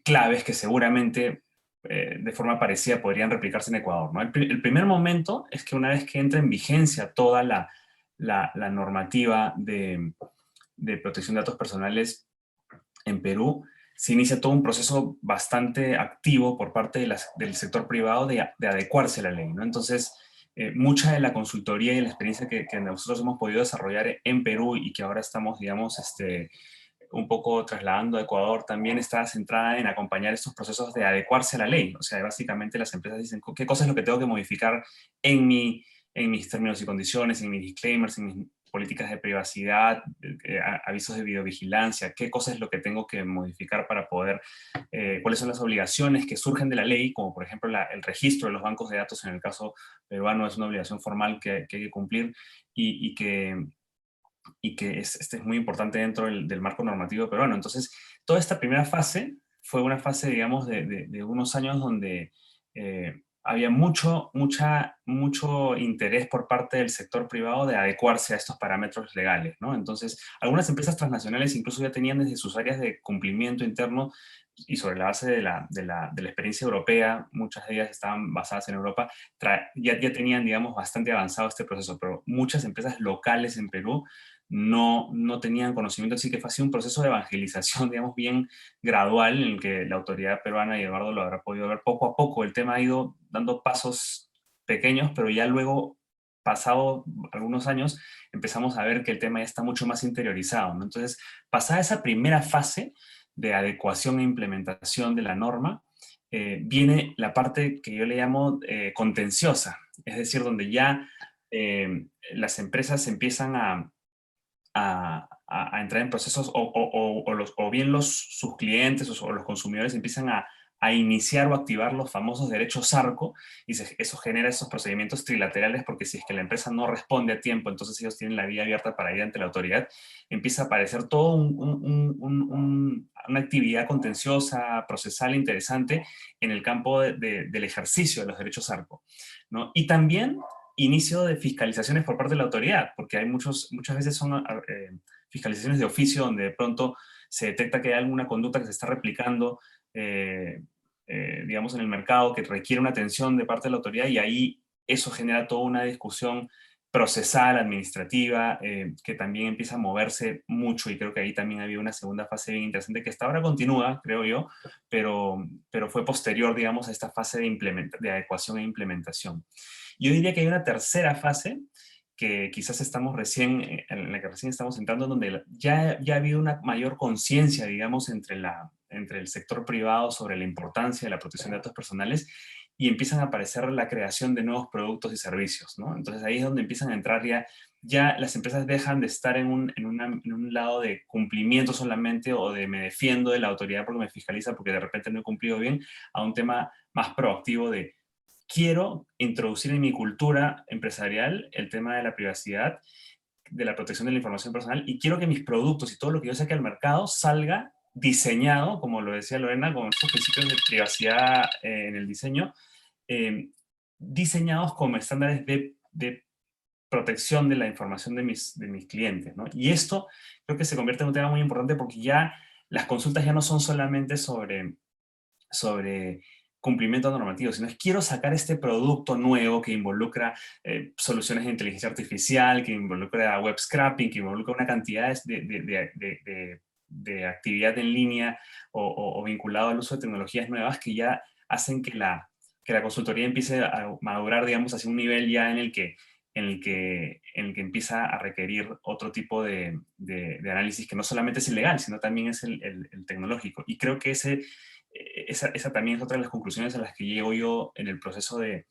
claves que seguramente de forma parecida podrían replicarse en Ecuador, ¿no? El primer momento es que una vez que entra en vigencia toda la normativa de protección de datos personales en Perú, se inicia todo un proceso bastante activo por parte del sector privado de adecuarse a la ley, ¿no? Entonces, mucha de la consultoría y la experiencia que nosotros hemos podido desarrollar en Perú y que ahora estamos, digamos, un poco trasladando a Ecuador, también está centrada en acompañar estos procesos de adecuarse a la ley. O sea, básicamente las empresas dicen, ¿qué cosa es lo que tengo que modificar en mis términos y condiciones, en mis disclaimers, en mis políticas de privacidad, avisos de videovigilancia? ¿Qué cosa es lo que tengo que modificar para poder, cuáles son las obligaciones que surgen de la ley, como por ejemplo el registro de los bancos de datos en el caso peruano es una obligación formal que hay que cumplir y que es muy importante dentro del marco normativo peruano. Entonces, toda esta primera fase fue una fase, digamos, de unos años donde había mucho interés por parte del sector privado de adecuarse a estos parámetros legales, ¿no? Entonces, algunas empresas transnacionales incluso ya tenían desde sus áreas de cumplimiento interno y sobre la base de la experiencia europea, muchas de ellas estaban basadas en Europa, ya tenían, digamos, bastante avanzado este proceso, pero muchas empresas locales en Perú no tenían conocimiento, así que fue así un proceso de evangelización, digamos, bien gradual, en el que la autoridad peruana, y Eduardo lo habrá podido ver, poco a poco el tema ha ido dando pasos pequeños, pero ya luego, pasado algunos años, empezamos a ver que el tema ya está mucho más interiorizado, ¿no? Entonces, pasada esa primera fase de adecuación e implementación de la norma, viene la parte que yo le llamo contenciosa, es decir, donde ya las empresas empiezan a entrar en procesos o bien sus clientes o los consumidores empiezan a iniciar o activar los famosos derechos ARCO y eso genera esos procedimientos trilaterales porque si es que la empresa no responde a tiempo, entonces ellos tienen la vía abierta para ir ante la autoridad, empieza a aparecer todo una actividad contenciosa, procesal interesante en el campo del ejercicio de los derechos ARCO, ¿no? Y también inicio de fiscalizaciones por parte de la autoridad, porque hay muchas veces son fiscalizaciones de oficio donde de pronto se detecta que hay alguna conducta que se está replicando, digamos, en el mercado que requiere una atención de parte de la autoridad y ahí eso genera toda una discusión procesal, administrativa, que también empieza a moverse mucho y creo que ahí también había una segunda fase bien interesante que hasta ahora continúa, creo yo, pero fue posterior, digamos, a esta fase de adecuación e implementación. Yo diría que hay una tercera fase que quizás estamos en la que recién estamos entrando, donde ya ha habido una mayor conciencia, digamos, entre el sector privado sobre la importancia de la protección de datos personales y empiezan a aparecer la creación de nuevos productos y servicios, ¿no? Entonces ahí es donde empiezan a entrar ya las empresas dejan de estar en un lado de cumplimiento solamente o de me defiendo de la autoridad porque me fiscaliza porque de repente no he cumplido bien, a un tema más proactivo de quiero introducir en mi cultura empresarial el tema de la privacidad, de la protección de la información personal y quiero que mis productos y todo lo que yo saque al mercado salga diseñado, como lo decía Lorena, con estos principios de privacidad en el diseño, diseñados como estándares de protección de la información de mis clientes, ¿no? Y esto creo que se convierte en un tema muy importante porque ya las consultas ya no son solamente sobre cumplimiento normativo, sino es quiero sacar este producto nuevo que involucra soluciones de inteligencia artificial, que involucra web scraping, que involucra una cantidad de actividad en línea o vinculado al uso de tecnologías nuevas que ya hacen que la consultoría empiece a madurar, digamos, hacia un nivel ya en el que empieza a requerir otro tipo de análisis que no solamente es el legal, sino también es el tecnológico. Y creo que esa también es otra de las conclusiones a las que llego yo en el proceso de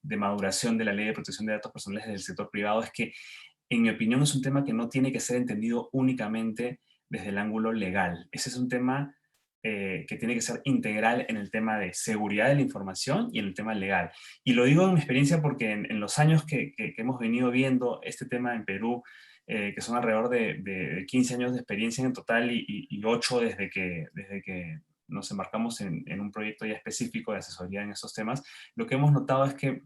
maduración de la Ley de Protección de Datos Personales del sector privado, es que, en mi opinión, es un tema que no tiene que ser entendido únicamente desde el ángulo legal. Ese es un tema que tiene que ser integral en el tema de seguridad de la información y en el tema legal. Y lo digo en mi experiencia porque en los años que hemos venido viendo este tema en Perú, que son alrededor de 15 años de experiencia en total y 8 desde que nos embarcamos en un proyecto ya específico de asesoría en estos temas, lo que hemos notado es que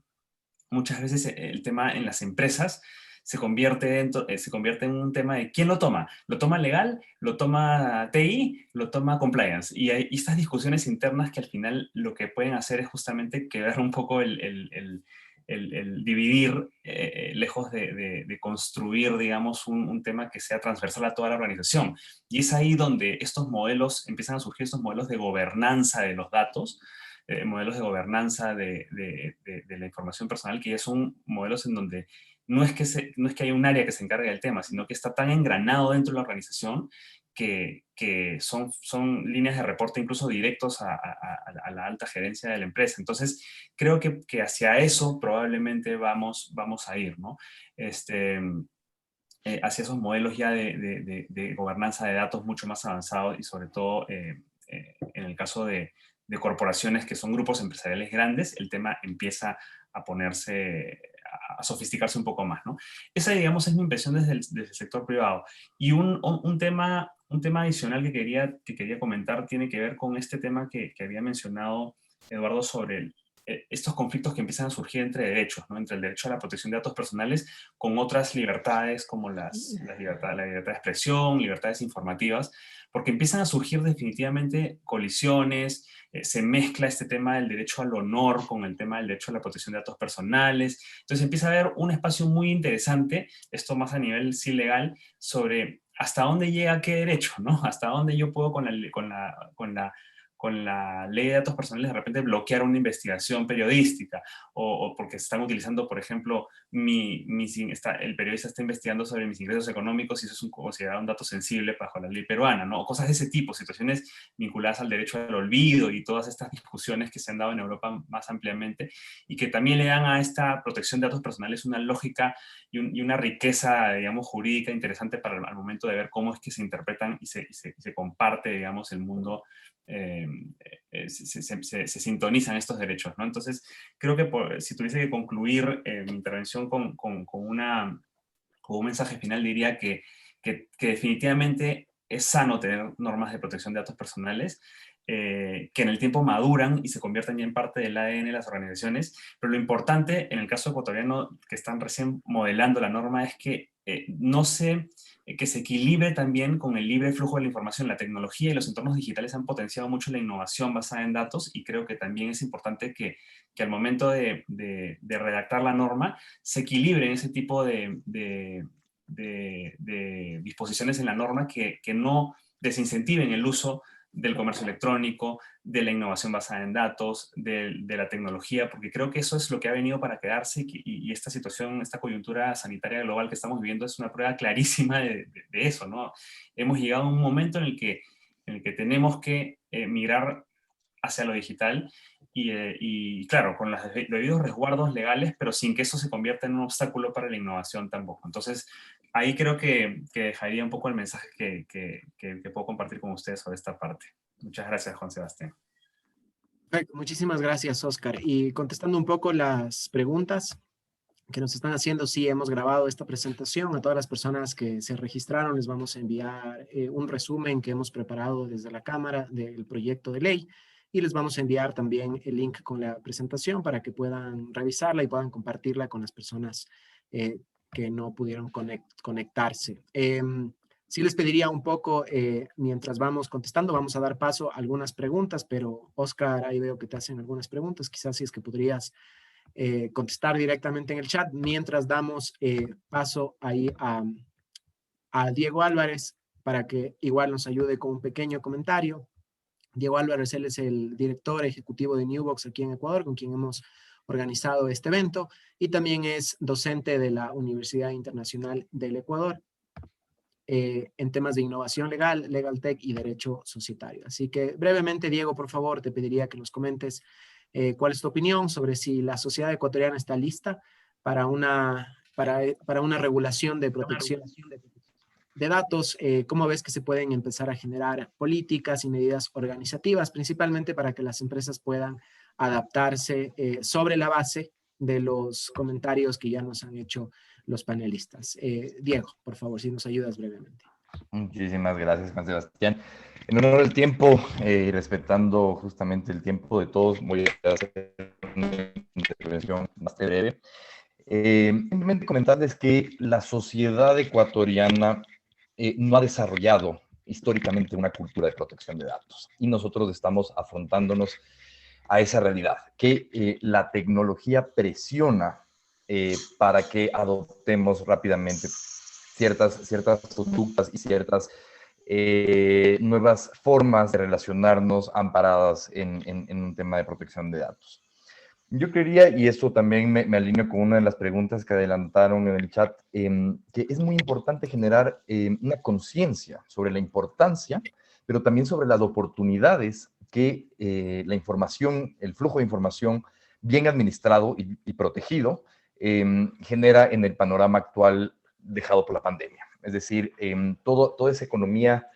muchas veces el tema en las empresas se convierte en un tema de ¿quién lo toma? ¿Lo toma legal? ¿Lo toma TI? ¿Lo toma compliance? Y hay estas discusiones internas que al final lo que pueden hacer es justamente quebrar un poco el dividir, lejos de construir, digamos, un tema que sea transversal a toda la organización. Y es ahí donde empiezan a surgir estos modelos de gobernanza de los datos, modelos de gobernanza de la información personal, que ya son modelos en donde no es que haya un área que se encargue del tema, sino que está tan engranado dentro de la organización que son líneas de reporte incluso directos a la alta gerencia de la empresa. Entonces, creo que hacia eso probablemente vamos a ir, ¿no? Hacia esos modelos ya de gobernanza de datos mucho más avanzados y sobre todo en el caso de corporaciones que son grupos empresariales grandes, el tema empieza a a sofisticarse un poco más, ¿no? Esa, digamos, es mi impresión desde el sector privado. Y un tema adicional que quería comentar tiene que ver con este tema que había mencionado Eduardo sobre estos conflictos que empiezan a surgir entre derechos, ¿no? Entre el derecho a la protección de datos personales con otras libertades como la libertad de expresión, libertades informativas, porque empiezan a surgir definitivamente colisiones, se mezcla este tema del derecho al honor con el tema del derecho a la protección de datos personales. Entonces empieza a haber un espacio muy interesante, esto más a nivel sí legal, sobre hasta dónde llega qué derecho, ¿no? Hasta dónde yo puedo con la ley de datos personales de repente bloquear una investigación periodística o porque están utilizando, por ejemplo, el periodista está investigando sobre mis ingresos económicos y eso es considerado un dato sensible bajo la ley peruana, ¿no? O cosas de ese tipo, situaciones vinculadas al derecho al olvido y todas estas discusiones que se han dado en Europa más ampliamente y que también le dan a esta protección de datos personales una lógica y una riqueza, digamos, jurídica interesante para al momento de ver cómo es que se interpretan y se comparte, digamos, el mundo. Se sintonizan estos derechos, ¿no? Entonces, creo que si tuviese que concluir mi intervención con un mensaje final, diría que definitivamente es sano tener normas de protección de datos personales, que en el tiempo maduran y se convierten ya en parte del ADN de las organizaciones, pero lo importante en el caso ecuatoriano que están recién modelando la norma es que que se equilibre también con el libre flujo de la información. La tecnología y los entornos digitales han potenciado mucho la innovación basada en datos y creo que también es importante que al momento de redactar la norma se equilibren ese tipo de disposiciones en la norma que no desincentiven el uso del comercio electrónico, de la innovación basada en datos, de la tecnología, porque creo que eso es lo que ha venido para quedarse y esta situación, esta coyuntura sanitaria global que estamos viviendo es una prueba clarísima de eso, ¿no? Hemos llegado a un momento en el que tenemos que migrar hacia lo digital y claro, con los debidos resguardos legales, pero sin que eso se convierta en un obstáculo para la innovación tampoco. Entonces, ahí creo que dejaría un poco el mensaje que puedo compartir con ustedes sobre esta parte. Muchas gracias, Juan Sebastián. Perfecto. Muchísimas gracias, Oscar. Y contestando un poco las preguntas que nos están haciendo, sí, hemos grabado esta presentación. A todas las personas que se registraron les vamos a enviar un resumen que hemos preparado desde la Cámara del proyecto de ley y les vamos a enviar también el link con la presentación para que puedan revisarla y puedan compartirla con las personas que no pudieron conectarse. Sí les pediría un poco, mientras vamos contestando, vamos a dar paso a algunas preguntas, pero Oscar, ahí veo que te hacen algunas preguntas, quizás si es que podrías contestar directamente en el chat, mientras damos paso ahí a Diego Álvarez para que igual nos ayude con un pequeño comentario. Diego Álvarez, él es el director ejecutivo de Newbox aquí en Ecuador, con quien hemos organizado este evento, y también es docente de la Universidad Internacional del Ecuador en temas de innovación legal, legal tech y derecho societario. Así que brevemente, Diego, por favor, te pediría que nos comentes cuál es tu opinión sobre si la sociedad ecuatoriana está lista para una regulación de protección de datos. ¿Cómo ves que se pueden empezar a generar políticas y medidas organizativas, principalmente para que las empresas puedan adaptarse sobre la base de los comentarios que ya nos han hecho los panelistas? Diego, por favor, si nos ayudas brevemente. Muchísimas gracias, Juan Sebastián. En honor al tiempo y respetando justamente el tiempo de todos, voy a hacer una intervención bastante breve. Simplemente comentarles que la sociedad ecuatoriana no ha desarrollado históricamente una cultura de protección de datos y nosotros estamos afrontándonos a esa realidad, que la tecnología presiona para que adoptemos rápidamente ciertas conductas y ciertas nuevas formas de relacionarnos amparadas en un tema de protección de datos. Yo creería, y eso también me alineo con una de las preguntas que adelantaron en el chat, que es muy importante generar una conciencia sobre la importancia, pero también sobre las oportunidades que la información, el flujo de información bien administrado y protegido genera en el panorama actual dejado por la pandemia. Es decir, toda esa economía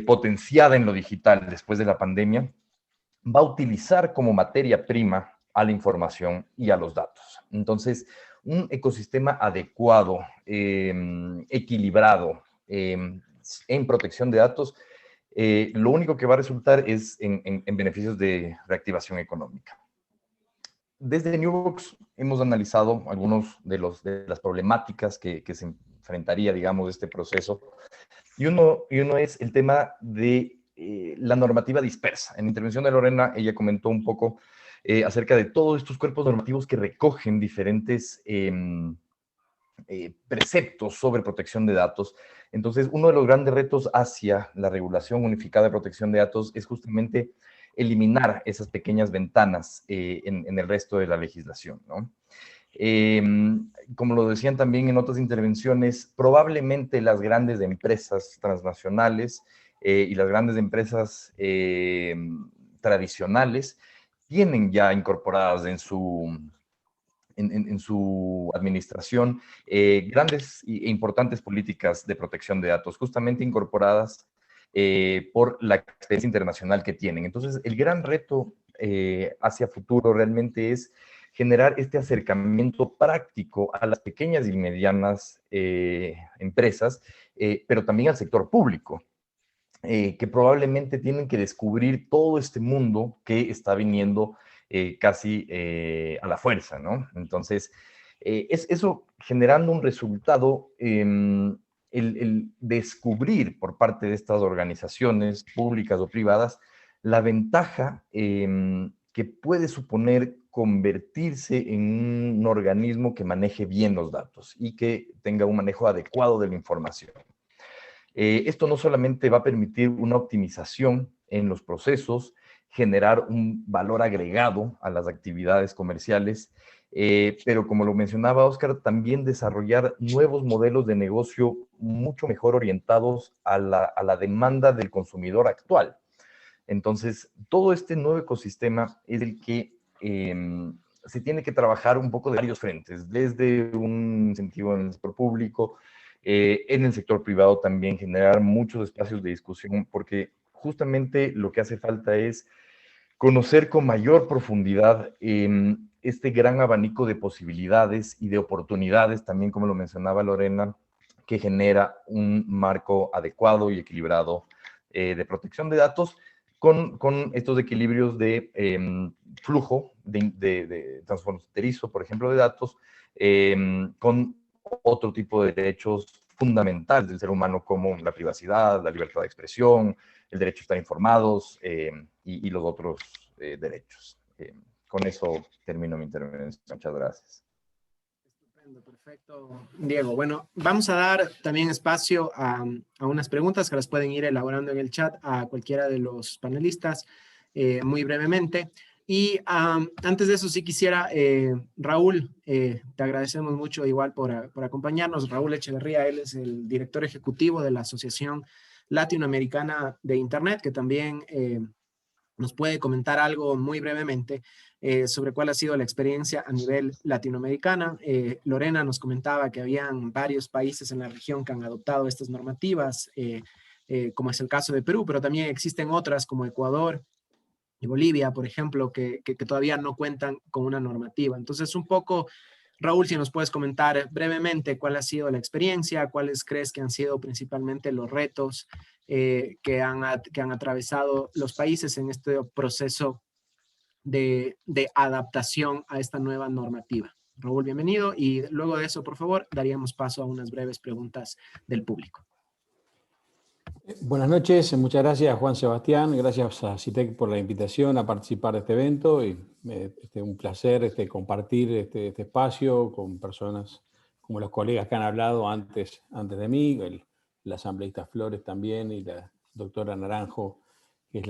potenciada en lo digital después de la pandemia va a utilizar como materia prima a la información y a los datos. Entonces, un ecosistema adecuado, equilibrado en protección de datos, lo único que va a resultar es en beneficios de reactivación económica. Desde Newbox hemos analizado algunos de las problemáticas que se enfrentaría, digamos, este proceso. Y uno es el tema de la normativa dispersa. En la intervención de Lorena, ella comentó un poco acerca de todos estos cuerpos normativos que recogen diferentes preceptos sobre protección de datos. Entonces, uno de los grandes retos hacia la regulación unificada de protección de datos es justamente eliminar esas pequeñas ventanas en el resto de la legislación, ¿no? Como lo decían también en otras intervenciones, probablemente las grandes empresas transnacionales y las grandes empresas tradicionales tienen ya incorporadas en su administración grandes e importantes políticas de protección de datos, justamente incorporadas por la experiencia internacional que tienen. Entonces, el gran reto hacia futuro realmente es generar este acercamiento práctico a las pequeñas y medianas empresas, pero también al sector público, que probablemente tienen que descubrir todo este mundo que está viniendo casi a la fuerza, ¿no? Entonces, es eso generando un resultado, el descubrir por parte de estas organizaciones públicas o privadas la ventaja que puede suponer convertirse en un organismo que maneje bien los datos y que tenga un manejo adecuado de la información. Esto no solamente va a permitir una optimización en los procesos, generar un valor agregado a las actividades comerciales, pero como lo mencionaba Óscar, también desarrollar nuevos modelos de negocio mucho mejor orientados a la demanda del consumidor actual. Entonces, todo este nuevo ecosistema es el que se tiene que trabajar un poco de varios frentes, desde un incentivo en el sector público, en el sector privado también generar muchos espacios de discusión, porque justamente lo que hace falta es conocer con mayor profundidad este gran abanico de posibilidades y de oportunidades, también como lo mencionaba Lorena, que genera un marco adecuado y equilibrado de protección de datos, con estos equilibrios de flujo de transfronterizo, por ejemplo, de datos, con otro tipo de derechos fundamentales del ser humano, como la privacidad, la libertad de expresión, el derecho a estar informados y los otros derechos. Con eso termino mi intervención. Muchas gracias. Estupendo, perfecto, Diego. Bueno, vamos a dar también espacio a unas preguntas que las pueden ir elaborando en el chat a cualquiera de los panelistas muy brevemente. Y antes de eso sí quisiera, Raúl, te agradecemos mucho igual por acompañarnos. Raúl Echeverría, él es el director ejecutivo de la Asociación Latinoamericana de Internet, que también nos puede comentar algo muy brevemente sobre cuál ha sido la experiencia a nivel latinoamericana. Lorena nos comentaba que habían varios países en la región que han adoptado estas normativas, como es el caso de Perú, pero también existen otras como Ecuador y Bolivia, por ejemplo, que todavía no cuentan con una normativa. Entonces, un poco, Raúl, si nos puedes comentar brevemente cuál ha sido la experiencia, cuáles crees que han sido principalmente los retos que han atravesado los países en este proceso de adaptación a esta nueva normativa. Raúl, bienvenido. Y luego de eso, por favor, daríamos paso a unas breves preguntas del público. Buenas noches, muchas gracias Juan Sebastián, gracias a CITEC por la invitación a participar de este evento y un placer compartir este espacio con personas como los colegas que han hablado antes de mí, la asambleísta Flores también y la doctora Naranjo, que es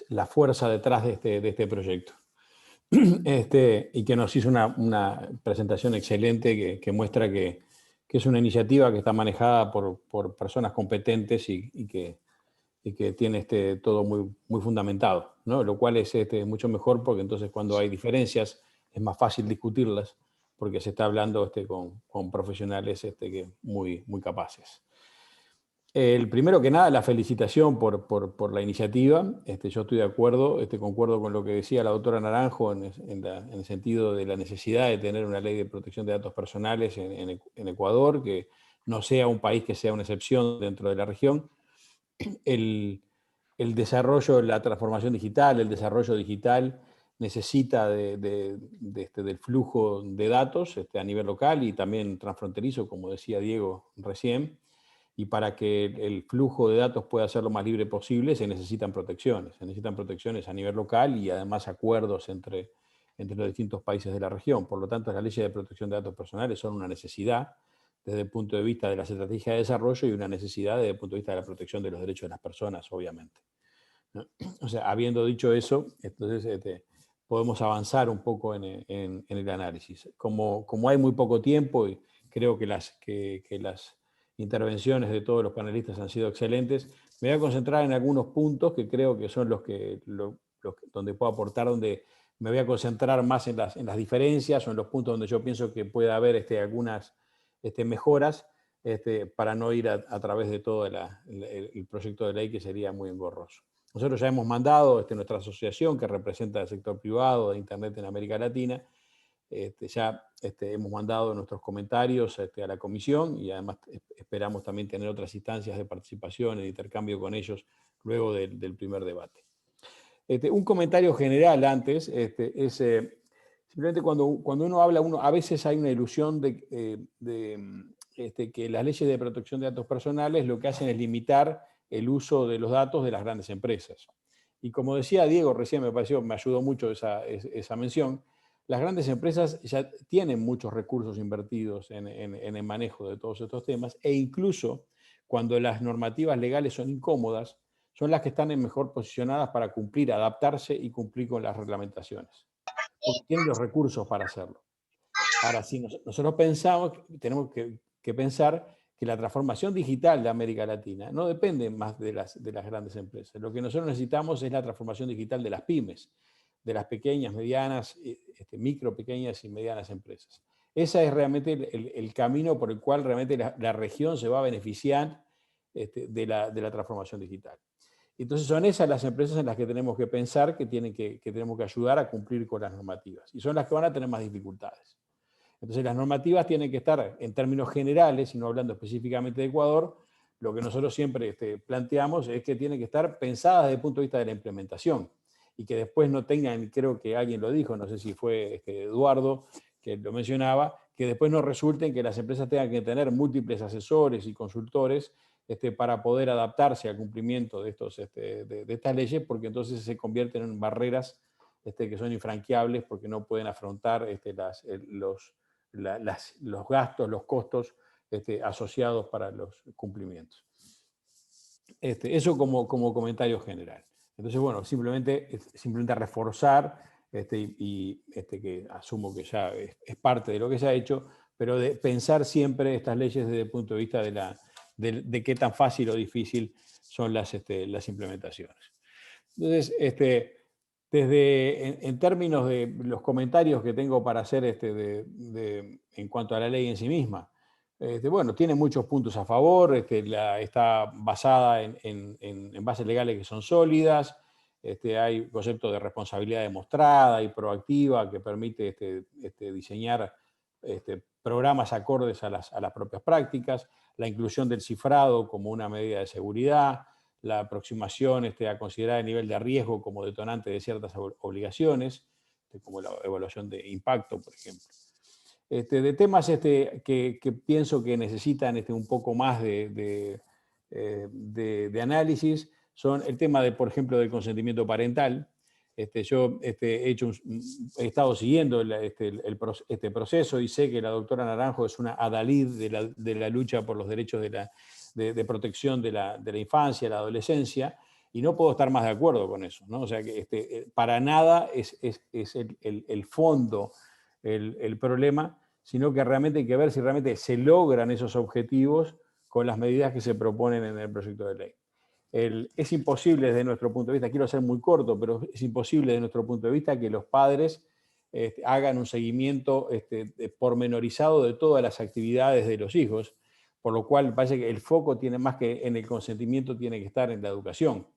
la fuerza detrás de este proyecto. Y que nos hizo una presentación excelente que muestra que es una iniciativa que está manejada por personas competentes y que tiene todo muy fundamentado, ¿no? Lo cual es mucho mejor porque entonces cuando hay diferencias es más fácil discutirlas porque se está hablando con profesionales muy capaces. El primero que nada, la felicitación por la iniciativa. Yo estoy de acuerdo, concuerdo con lo que decía la doctora Naranjo en el sentido de la necesidad de tener una ley de protección de datos personales en Ecuador, que no sea un país que sea una excepción dentro de la región. El desarrollo, la transformación digital, el desarrollo digital necesita del flujo de datos a nivel local y también transfronterizo, como decía Diego recién. Y para que el flujo de datos pueda ser lo más libre posible, se necesitan protecciones. Se necesitan protecciones a nivel local y además acuerdos entre los distintos países de la región. Por lo tanto, las leyes de protección de datos personales son una necesidad desde el punto de vista de las estrategias de desarrollo y una necesidad desde el punto de vista de la protección de los derechos de las personas, obviamente. O sea, habiendo dicho eso, entonces podemos avanzar un poco en el análisis. Como hay muy poco tiempo, y creo que las intervenciones de todos los panelistas han sido excelentes, me voy a concentrar en algunos puntos que creo que son donde puedo aportar, donde me voy a concentrar más en las diferencias o en los puntos donde yo pienso que puede haber algunas mejoras, para no ir a través de todo el proyecto de ley, que sería muy engorroso. Nosotros ya hemos mandado nuestra asociación, que representa el sector privado de Internet en América Latina, hemos mandado nuestros comentarios a la comisión y además esperamos también tener otras instancias de participación e intercambio con ellos luego del primer debate. Un comentario general antes, es simplemente cuando uno habla, a veces hay una ilusión de que las leyes de protección de datos personales lo que hacen es limitar el uso de los datos de las grandes empresas. Y como decía Diego recién, me ayudó mucho esa mención. Las grandes empresas ya tienen muchos recursos invertidos en el manejo de todos estos temas, e incluso cuando las normativas legales son incómodas, son las que están mejor posicionadas para cumplir, adaptarse y cumplir con las reglamentaciones, porque tienen los recursos para hacerlo. Ahora, si nosotros pensamos, tenemos que pensar que la transformación digital de América Latina no depende más de las grandes empresas. Lo que nosotros necesitamos es la transformación digital de las pymes, de las pequeñas, medianas, micro, pequeñas y medianas empresas. Ese es realmente el camino por el cual realmente la región se va a beneficiar de la transformación digital. Entonces son esas las empresas en las que tenemos que pensar que tenemos que ayudar a cumplir con las normativas. Y son las que van a tener más dificultades. Entonces las normativas tienen que estar en términos generales, y no hablando específicamente de Ecuador, lo que nosotros siempre planteamos es que tienen que estar pensadas desde el punto de vista de la implementación. Y que después no tengan, creo que alguien lo dijo, no sé si fue Eduardo que lo mencionaba, que después no resulten que las empresas tengan que tener múltiples asesores y consultores para poder adaptarse al cumplimiento de estas leyes, porque entonces se convierten en barreras que son infranqueables porque no pueden afrontar los gastos, los costos asociados para los cumplimientos. Eso como comentario general. Entonces, bueno, simplemente reforzar, que asumo que ya es parte de lo que se ha hecho, pero de pensar siempre estas leyes desde el punto de vista de qué tan fácil o difícil son las implementaciones. Entonces, en términos de los comentarios que tengo para hacer en cuanto a la ley en sí misma, bueno, tiene muchos puntos a favor, está basada en bases legales que son sólidas, hay conceptos de responsabilidad demostrada y proactiva que permite diseñar programas acordes a las propias prácticas, la inclusión del cifrado como una medida de seguridad, la aproximación a considerar el nivel de riesgo como detonante de ciertas obligaciones, como la evaluación de impacto, por ejemplo. De temas que pienso que necesitan un poco más de análisis son el tema, por ejemplo, del consentimiento parental. Yo he estado siguiendo este proceso y sé que la doctora Naranjo es una adalid de la lucha por los derechos de protección de la infancia, la adolescencia, y no puedo estar más de acuerdo con eso, ¿no? O sea, que para nada es el fondo el problema, sino que realmente hay que ver si realmente se logran esos objetivos con las medidas que se proponen en el proyecto de ley. Es imposible desde nuestro punto de vista, quiero ser muy corto, pero es imposible desde nuestro punto de vista que los padres hagan un seguimiento pormenorizado de todas las actividades de los hijos, por lo cual parece que el foco tiene más que en el consentimiento, tiene que estar en la educación.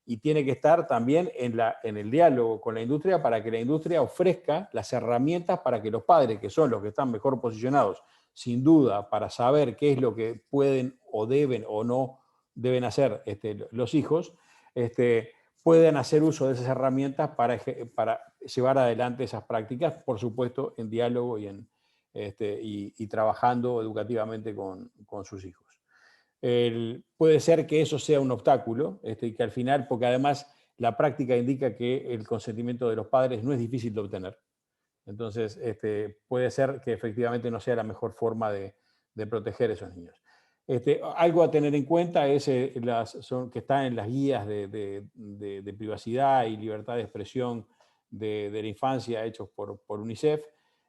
Y tiene que estar también en el diálogo con la industria para que la industria ofrezca las herramientas para que los padres, que son los que están mejor posicionados, sin duda, para saber qué es lo que pueden o deben o no deben hacer los hijos, puedan hacer uso de esas herramientas para llevar adelante esas prácticas, por supuesto, en diálogo y trabajando educativamente con sus hijos. Puede ser que eso sea un obstáculo, y que al final, porque además la práctica indica que el consentimiento de los padres no es difícil de obtener. Entonces, puede ser que efectivamente no sea la mejor forma de proteger a esos niños. Algo a tener en cuenta es que están en las guías de privacidad y libertad de expresión de la infancia hechos por UNICEF,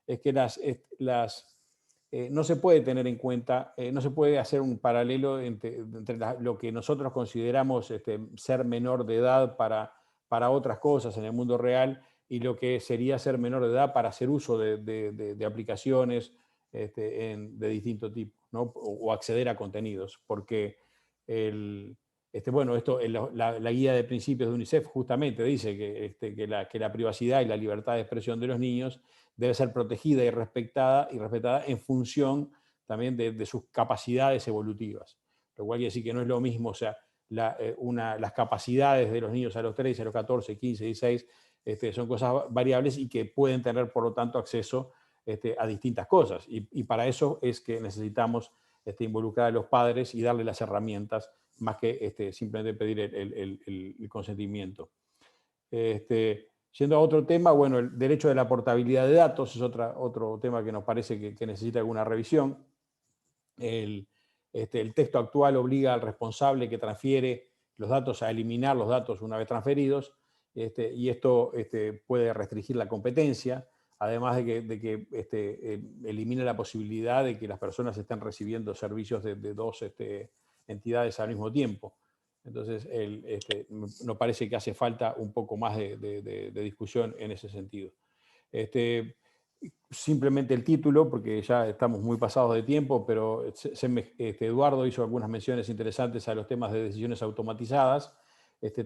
es que no se puede tener en cuenta, no se puede hacer un paralelo entre lo que nosotros consideramos ser menor de edad para otras cosas en el mundo real y lo que sería ser menor de edad para hacer uso de aplicaciones de distinto tipo, ¿no? O acceder a contenidos, porque la guía de principios de UNICEF justamente dice que la privacidad y la libertad de expresión de los niños debe ser protegida y respetada en función también de sus capacidades evolutivas. Lo cual quiere decir que no es lo mismo, o sea, las capacidades de los niños a los 13, a los 14, 15, 16, son cosas variables y que pueden tener, por lo tanto, acceso a distintas cosas. Y para eso es que necesitamos involucrar a los padres y darle las herramientas, más que simplemente pedir el consentimiento. Yendo a otro tema, bueno, el derecho de la portabilidad de datos es otro tema que nos parece que necesita alguna revisión. El texto actual obliga al responsable que transfiere los datos a eliminar los datos una vez transferidos, y esto puede restringir la competencia, además de que elimina la posibilidad de que las personas estén recibiendo servicios de dos entidades al mismo tiempo. Entonces, nos parece que hace falta un poco más de discusión en ese sentido. Simplemente el título, porque ya estamos muy pasados de tiempo, pero Eduardo hizo algunas menciones interesantes a los temas de decisiones automatizadas.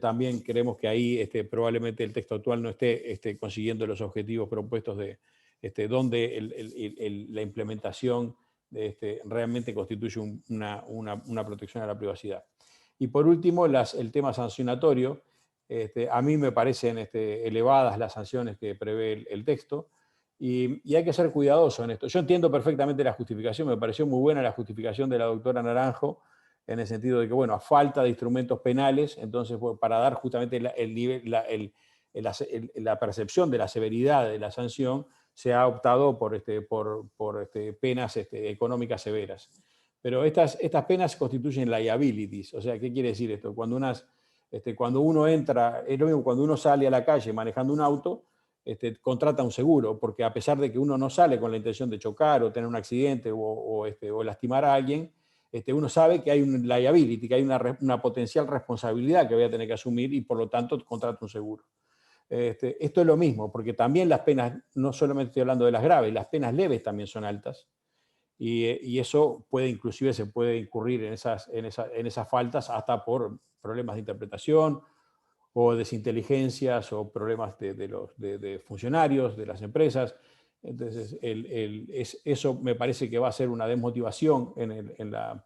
También creemos que ahí probablemente el texto actual no esté consiguiendo los objetivos propuestos donde la implementación realmente constituye una protección a la privacidad. Y por último, el tema sancionatorio. A mí me parecen elevadas las sanciones que prevé el texto y hay que ser cuidadoso en esto. Yo entiendo perfectamente la justificación, me pareció muy buena la justificación de la doctora Naranjo, en el sentido de que, bueno, a falta de instrumentos penales, entonces, para dar justamente la percepción de la severidad de la sanción, se ha optado por penas económicas severas. Pero estas penas constituyen liabilities. O sea, ¿qué quiere decir esto? Cuando uno entra, es lo mismo cuando uno sale a la calle manejando un auto, contrata un seguro, porque a pesar de que uno no sale con la intención de chocar o tener un accidente o lastimar a alguien, uno sabe que hay un liability, que hay una potencial responsabilidad que voy a tener que asumir y por lo tanto contrata un seguro. Esto es lo mismo, porque también las penas, no solamente estoy hablando de las graves, las penas leves también son altas. Y eso inclusive se puede incurrir en esas faltas hasta por problemas de interpretación o desinteligencias o problemas de funcionarios, de las empresas. Entonces, eso me parece que va a ser una desmotivación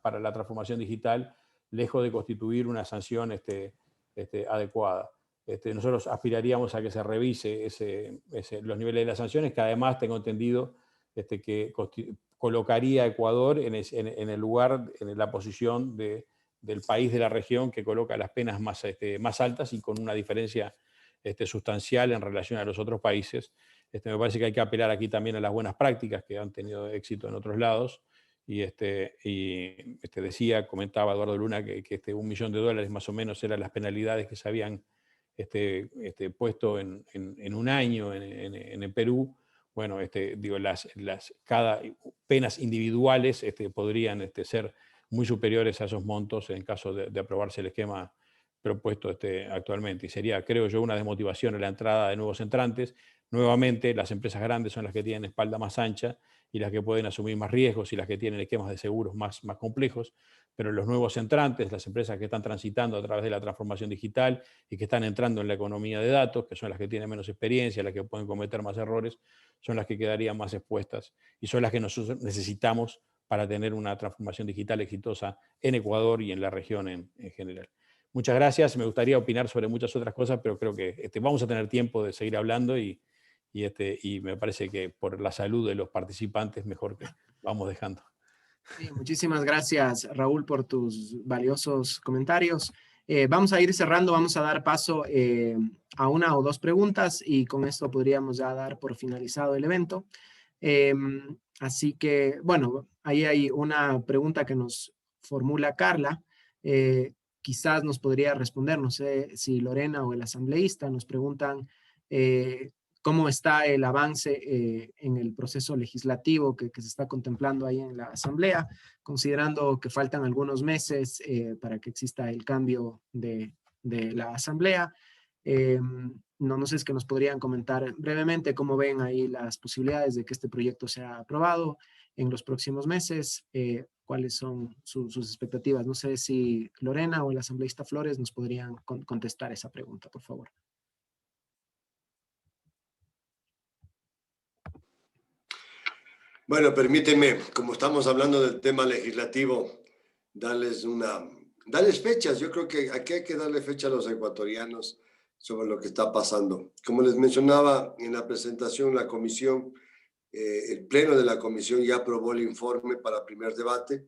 para la transformación digital, lejos de constituir una sanción adecuada. nosotros aspiraríamos a que se revise los niveles de las sanciones, que además tengo entendido que colocaría a Ecuador en el lugar, en la posición del país de la región que coloca las penas más altas y con una diferencia sustancial en relación a los otros países. Me parece que hay que apelar aquí también a las buenas prácticas que han tenido éxito en otros lados. Y comentaba Eduardo Luna que $1 millón más o menos eran las penalidades que se habían puesto en un año en el Perú. Bueno, cada penas individuales podrían ser muy superiores a esos montos en caso de aprobarse el esquema propuesto actualmente. Y sería, creo yo, una desmotivación a la entrada de nuevos entrantes. Nuevamente, las empresas grandes son las que tienen espalda más ancha y las que pueden asumir más riesgos y las que tienen esquemas de seguros más complejos, pero los nuevos entrantes, las empresas que están transitando a través de la transformación digital y que están entrando en la economía de datos, que son las que tienen menos experiencia, las que pueden cometer más errores, son las que quedarían más expuestas y son las que nosotros necesitamos para tener una transformación digital exitosa en Ecuador y en la región en general. Muchas gracias, me gustaría opinar sobre muchas otras cosas, pero creo que vamos a tener tiempo de seguir hablando y me parece que por la salud de los participantes mejor que vamos dejando. Sí, muchísimas gracias, Raúl, por tus valiosos comentarios. Vamos a ir cerrando, vamos a dar paso a una o dos preguntas y con esto podríamos ya dar por finalizado el evento. Así que, bueno, ahí hay una pregunta que nos formula Carla. Quizás nos podría responder, no sé si Lorena o el asambleísta nos preguntan cómo está el avance en el proceso legislativo que se está contemplando ahí en la Asamblea, considerando que faltan algunos meses para que exista el cambio de la Asamblea. No sé si es que nos podrían comentar brevemente cómo ven ahí las posibilidades de que este proyecto sea aprobado en los próximos meses, cuáles son sus expectativas. No sé si Lorena o el asambleísta Flores nos podrían contestar esa pregunta, por favor. Bueno, permíteme, como estamos hablando del tema legislativo, darles fechas. Yo creo que aquí hay que darle fecha a los ecuatorianos sobre lo que está pasando. Como les mencionaba en la presentación, la comisión, el pleno de la comisión ya aprobó el informe para primer debate.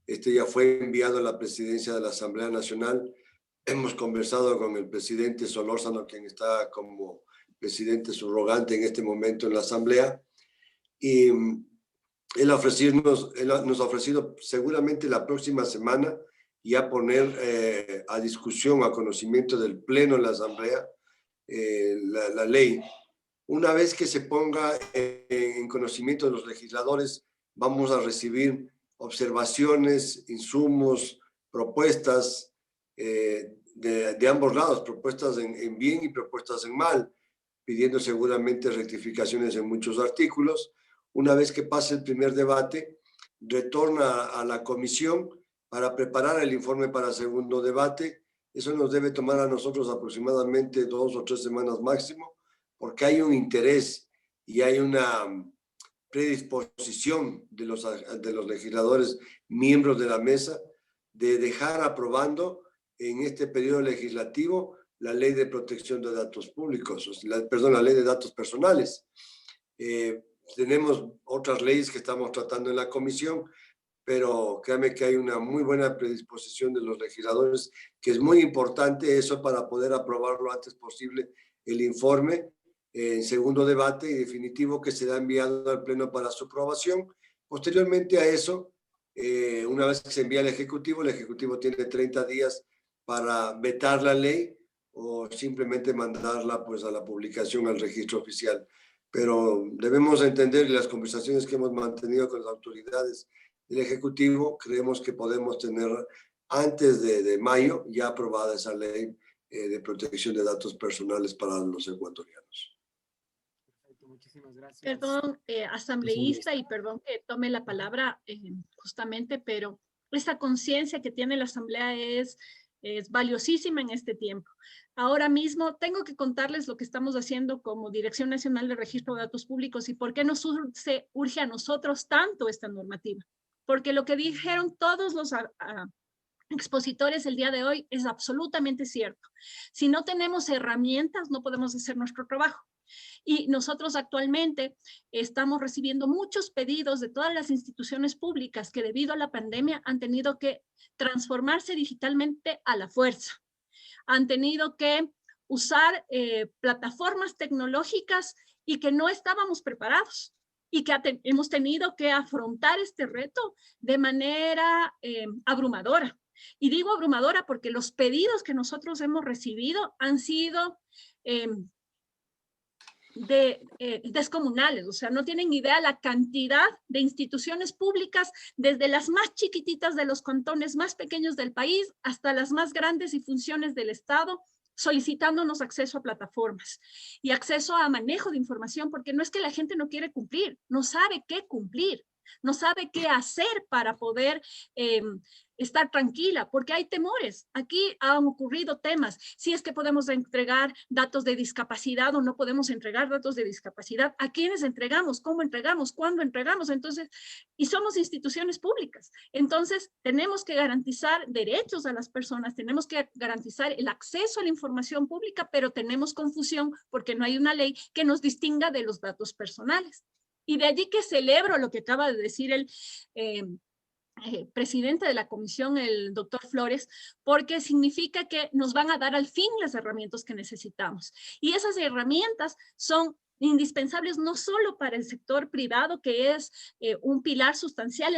Ya fue enviado a la presidencia de la Asamblea Nacional. Hemos conversado con el presidente Solórzano, quien está como presidente subrogante en este momento en la Asamblea, y él nos ha ofrecido seguramente la próxima semana ya poner a discusión, a conocimiento del Pleno de la Asamblea, la ley. Una vez que se ponga en conocimiento de los legisladores, vamos a recibir observaciones, insumos, propuestas de ambos lados, propuestas en bien y propuestas en mal, pidiendo seguramente rectificaciones en muchos artículos. Una vez que pase el primer debate, retorna a la comisión para preparar el informe para segundo debate. Eso nos debe tomar a nosotros aproximadamente 2 o 3 semanas máximo, porque hay un interés y hay una predisposición de los legisladores, miembros de la mesa, de dejar aprobando en este periodo legislativo la ley de protección de datos públicos, la ley de datos personales. Tenemos otras leyes que estamos tratando en la comisión, pero créanme que hay una muy buena predisposición de los legisladores, que es muy importante eso para poder aprobar lo antes posible el informe en segundo debate y definitivo que será enviado al Pleno para su aprobación. Posteriormente a eso, una vez que se envía al Ejecutivo, el Ejecutivo tiene 30 días para vetar la ley o simplemente mandarla pues, a la publicación al registro oficial. Pero debemos entender, y las conversaciones que hemos mantenido con las autoridades del Ejecutivo, creemos que podemos tener antes de mayo ya aprobada esa ley de protección de datos personales para los ecuatorianos. Perfecto, muchísimas gracias. Perdón, asambleísta, y perdón que tome la palabra justamente, pero esta conciencia que tiene la Asamblea es valiosísima en este tiempo. Ahora mismo tengo que contarles lo que estamos haciendo como Dirección Nacional de Registro de Datos Públicos y por qué nos urge a nosotros tanto esta normativa. Porque lo que dijeron todos los expositores el día de hoy es absolutamente cierto. Si no tenemos herramientas, no podemos hacer nuestro trabajo. Y nosotros actualmente estamos recibiendo muchos pedidos de todas las instituciones públicas que debido a la pandemia han tenido que transformarse digitalmente a la fuerza. Han tenido que usar plataformas tecnológicas y que no estábamos preparados y que hemos tenido que afrontar este reto de manera abrumadora. Y digo abrumadora porque los pedidos que nosotros hemos recibido han sido descomunales, o sea, no tienen idea la cantidad de instituciones públicas, desde las más chiquititas de los cantones más pequeños del país hasta las más grandes y funciones del Estado, solicitándonos acceso a plataformas y acceso a manejo de información, porque no es que la gente no quiere cumplir, no sabe qué cumplir, no sabe qué hacer para poder estar tranquila, porque hay temores. Aquí han ocurrido temas, si es que podemos entregar datos de discapacidad o no podemos entregar datos de discapacidad, a quiénes entregamos, cómo entregamos, cuándo entregamos, entonces, y somos instituciones públicas, entonces tenemos que garantizar derechos a las personas, tenemos que garantizar el acceso a la información pública, pero tenemos confusión porque no hay una ley que nos distinga de los datos personales. Y de allí que celebro lo que acaba de decir el presidente de la comisión, el doctor Flores, porque significa que nos van a dar al fin las herramientas que necesitamos. Y esas herramientas son indispensables no solo para el sector privado, que es un pilar sustancial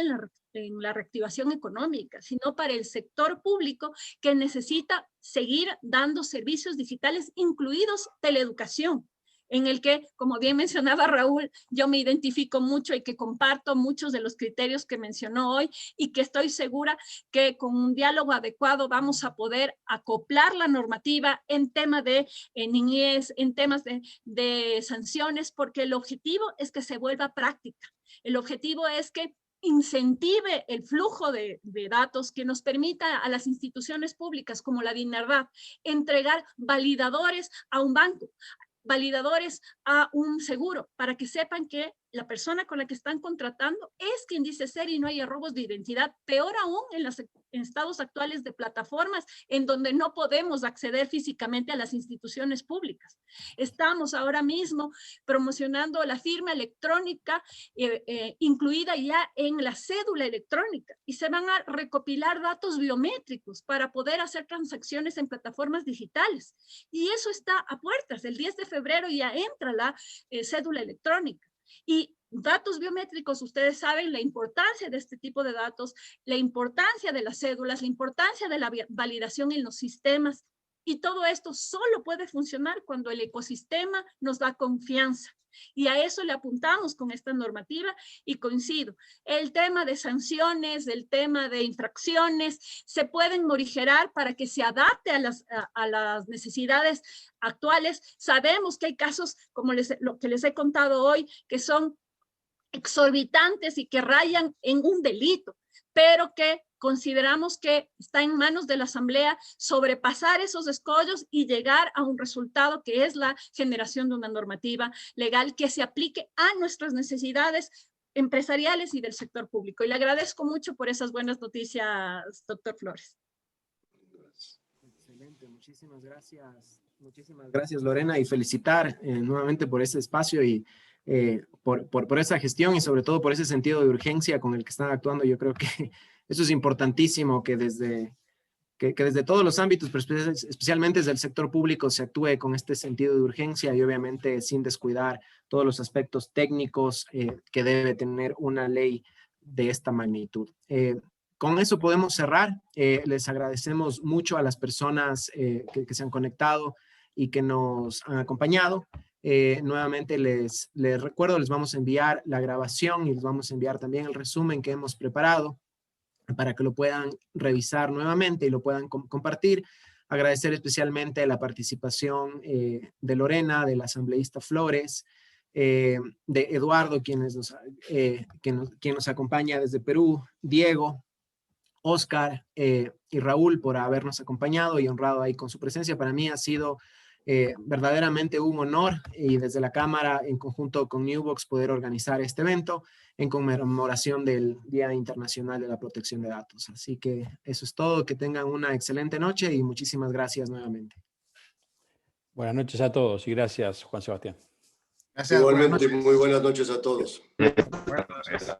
en la reactivación económica, sino para el sector público que necesita seguir dando servicios digitales, incluidos teleeducación, en el que, como bien mencionaba Raúl, yo me identifico mucho y que comparto muchos de los criterios que mencionó hoy y que estoy segura que con un diálogo adecuado vamos a poder acoplar la normativa en tema de niñez, en temas de sanciones, porque el objetivo es que se vuelva práctica. El objetivo es que incentive el flujo de datos, que nos permita a las instituciones públicas como la DINARVAP entregar validadores a un banco, validadores a un seguro, para que sepan que la persona con la que están contratando es quien dice ser y no haya robos de identidad. Peor aún en los estados actuales de plataformas en donde no podemos acceder físicamente a las instituciones públicas. Estamos ahora mismo promocionando la firma electrónica incluida ya en la cédula electrónica y se van a recopilar datos biométricos para poder hacer transacciones en plataformas digitales. Y eso está a puertas. El 10 de febrero ya entra la cédula electrónica. Y datos biométricos, ustedes saben la importancia de este tipo de datos, la importancia de las cédulas, la importancia de la validación en los sistemas, y todo esto solo puede funcionar cuando el ecosistema nos da confianza. Y a eso le apuntamos con esta normativa y coincido. El tema de sanciones, el tema de infracciones, se pueden morigerar para que se adapte a las necesidades actuales. Sabemos que hay casos, como lo que les he contado hoy, que son exorbitantes y que rayan en un delito, pero que consideramos que está en manos de la Asamblea sobrepasar esos escollos y llegar a un resultado que es la generación de una normativa legal que se aplique a nuestras necesidades empresariales y del sector público. Y le agradezco mucho por esas buenas noticias, doctor Flores. Excelente, muchísimas gracias Lorena, y felicitar nuevamente por este espacio y por esa gestión y sobre todo por ese sentido de urgencia con el que están actuando. Yo creo que eso es importantísimo, que desde todos los ámbitos, pero especialmente desde el sector público, se actúe con este sentido de urgencia y obviamente sin descuidar todos los aspectos técnicos que debe tener una ley de esta magnitud. Con eso podemos cerrar. Les agradecemos mucho a las personas que se han conectado y que nos han acompañado. Nuevamente les recuerdo, les vamos a enviar la grabación y les vamos a enviar también el resumen que hemos preparado para que lo puedan revisar nuevamente y lo puedan compartir. Agradecer especialmente la participación de Lorena, del asambleísta Flores, de Eduardo, quien nos acompaña desde Perú, Diego, Oscar y Raúl por habernos acompañado y honrado ahí con su presencia. Para mí ha sido Verdaderamente un honor y desde la Cámara en conjunto con Newbox poder organizar este evento en conmemoración del Día Internacional de la Protección de Datos. Así que eso es todo, que tengan una excelente noche y muchísimas gracias nuevamente. Buenas noches a todos y gracias, Juan Sebastián. Gracias. Igualmente, muy buenas noches a todos. Gracias.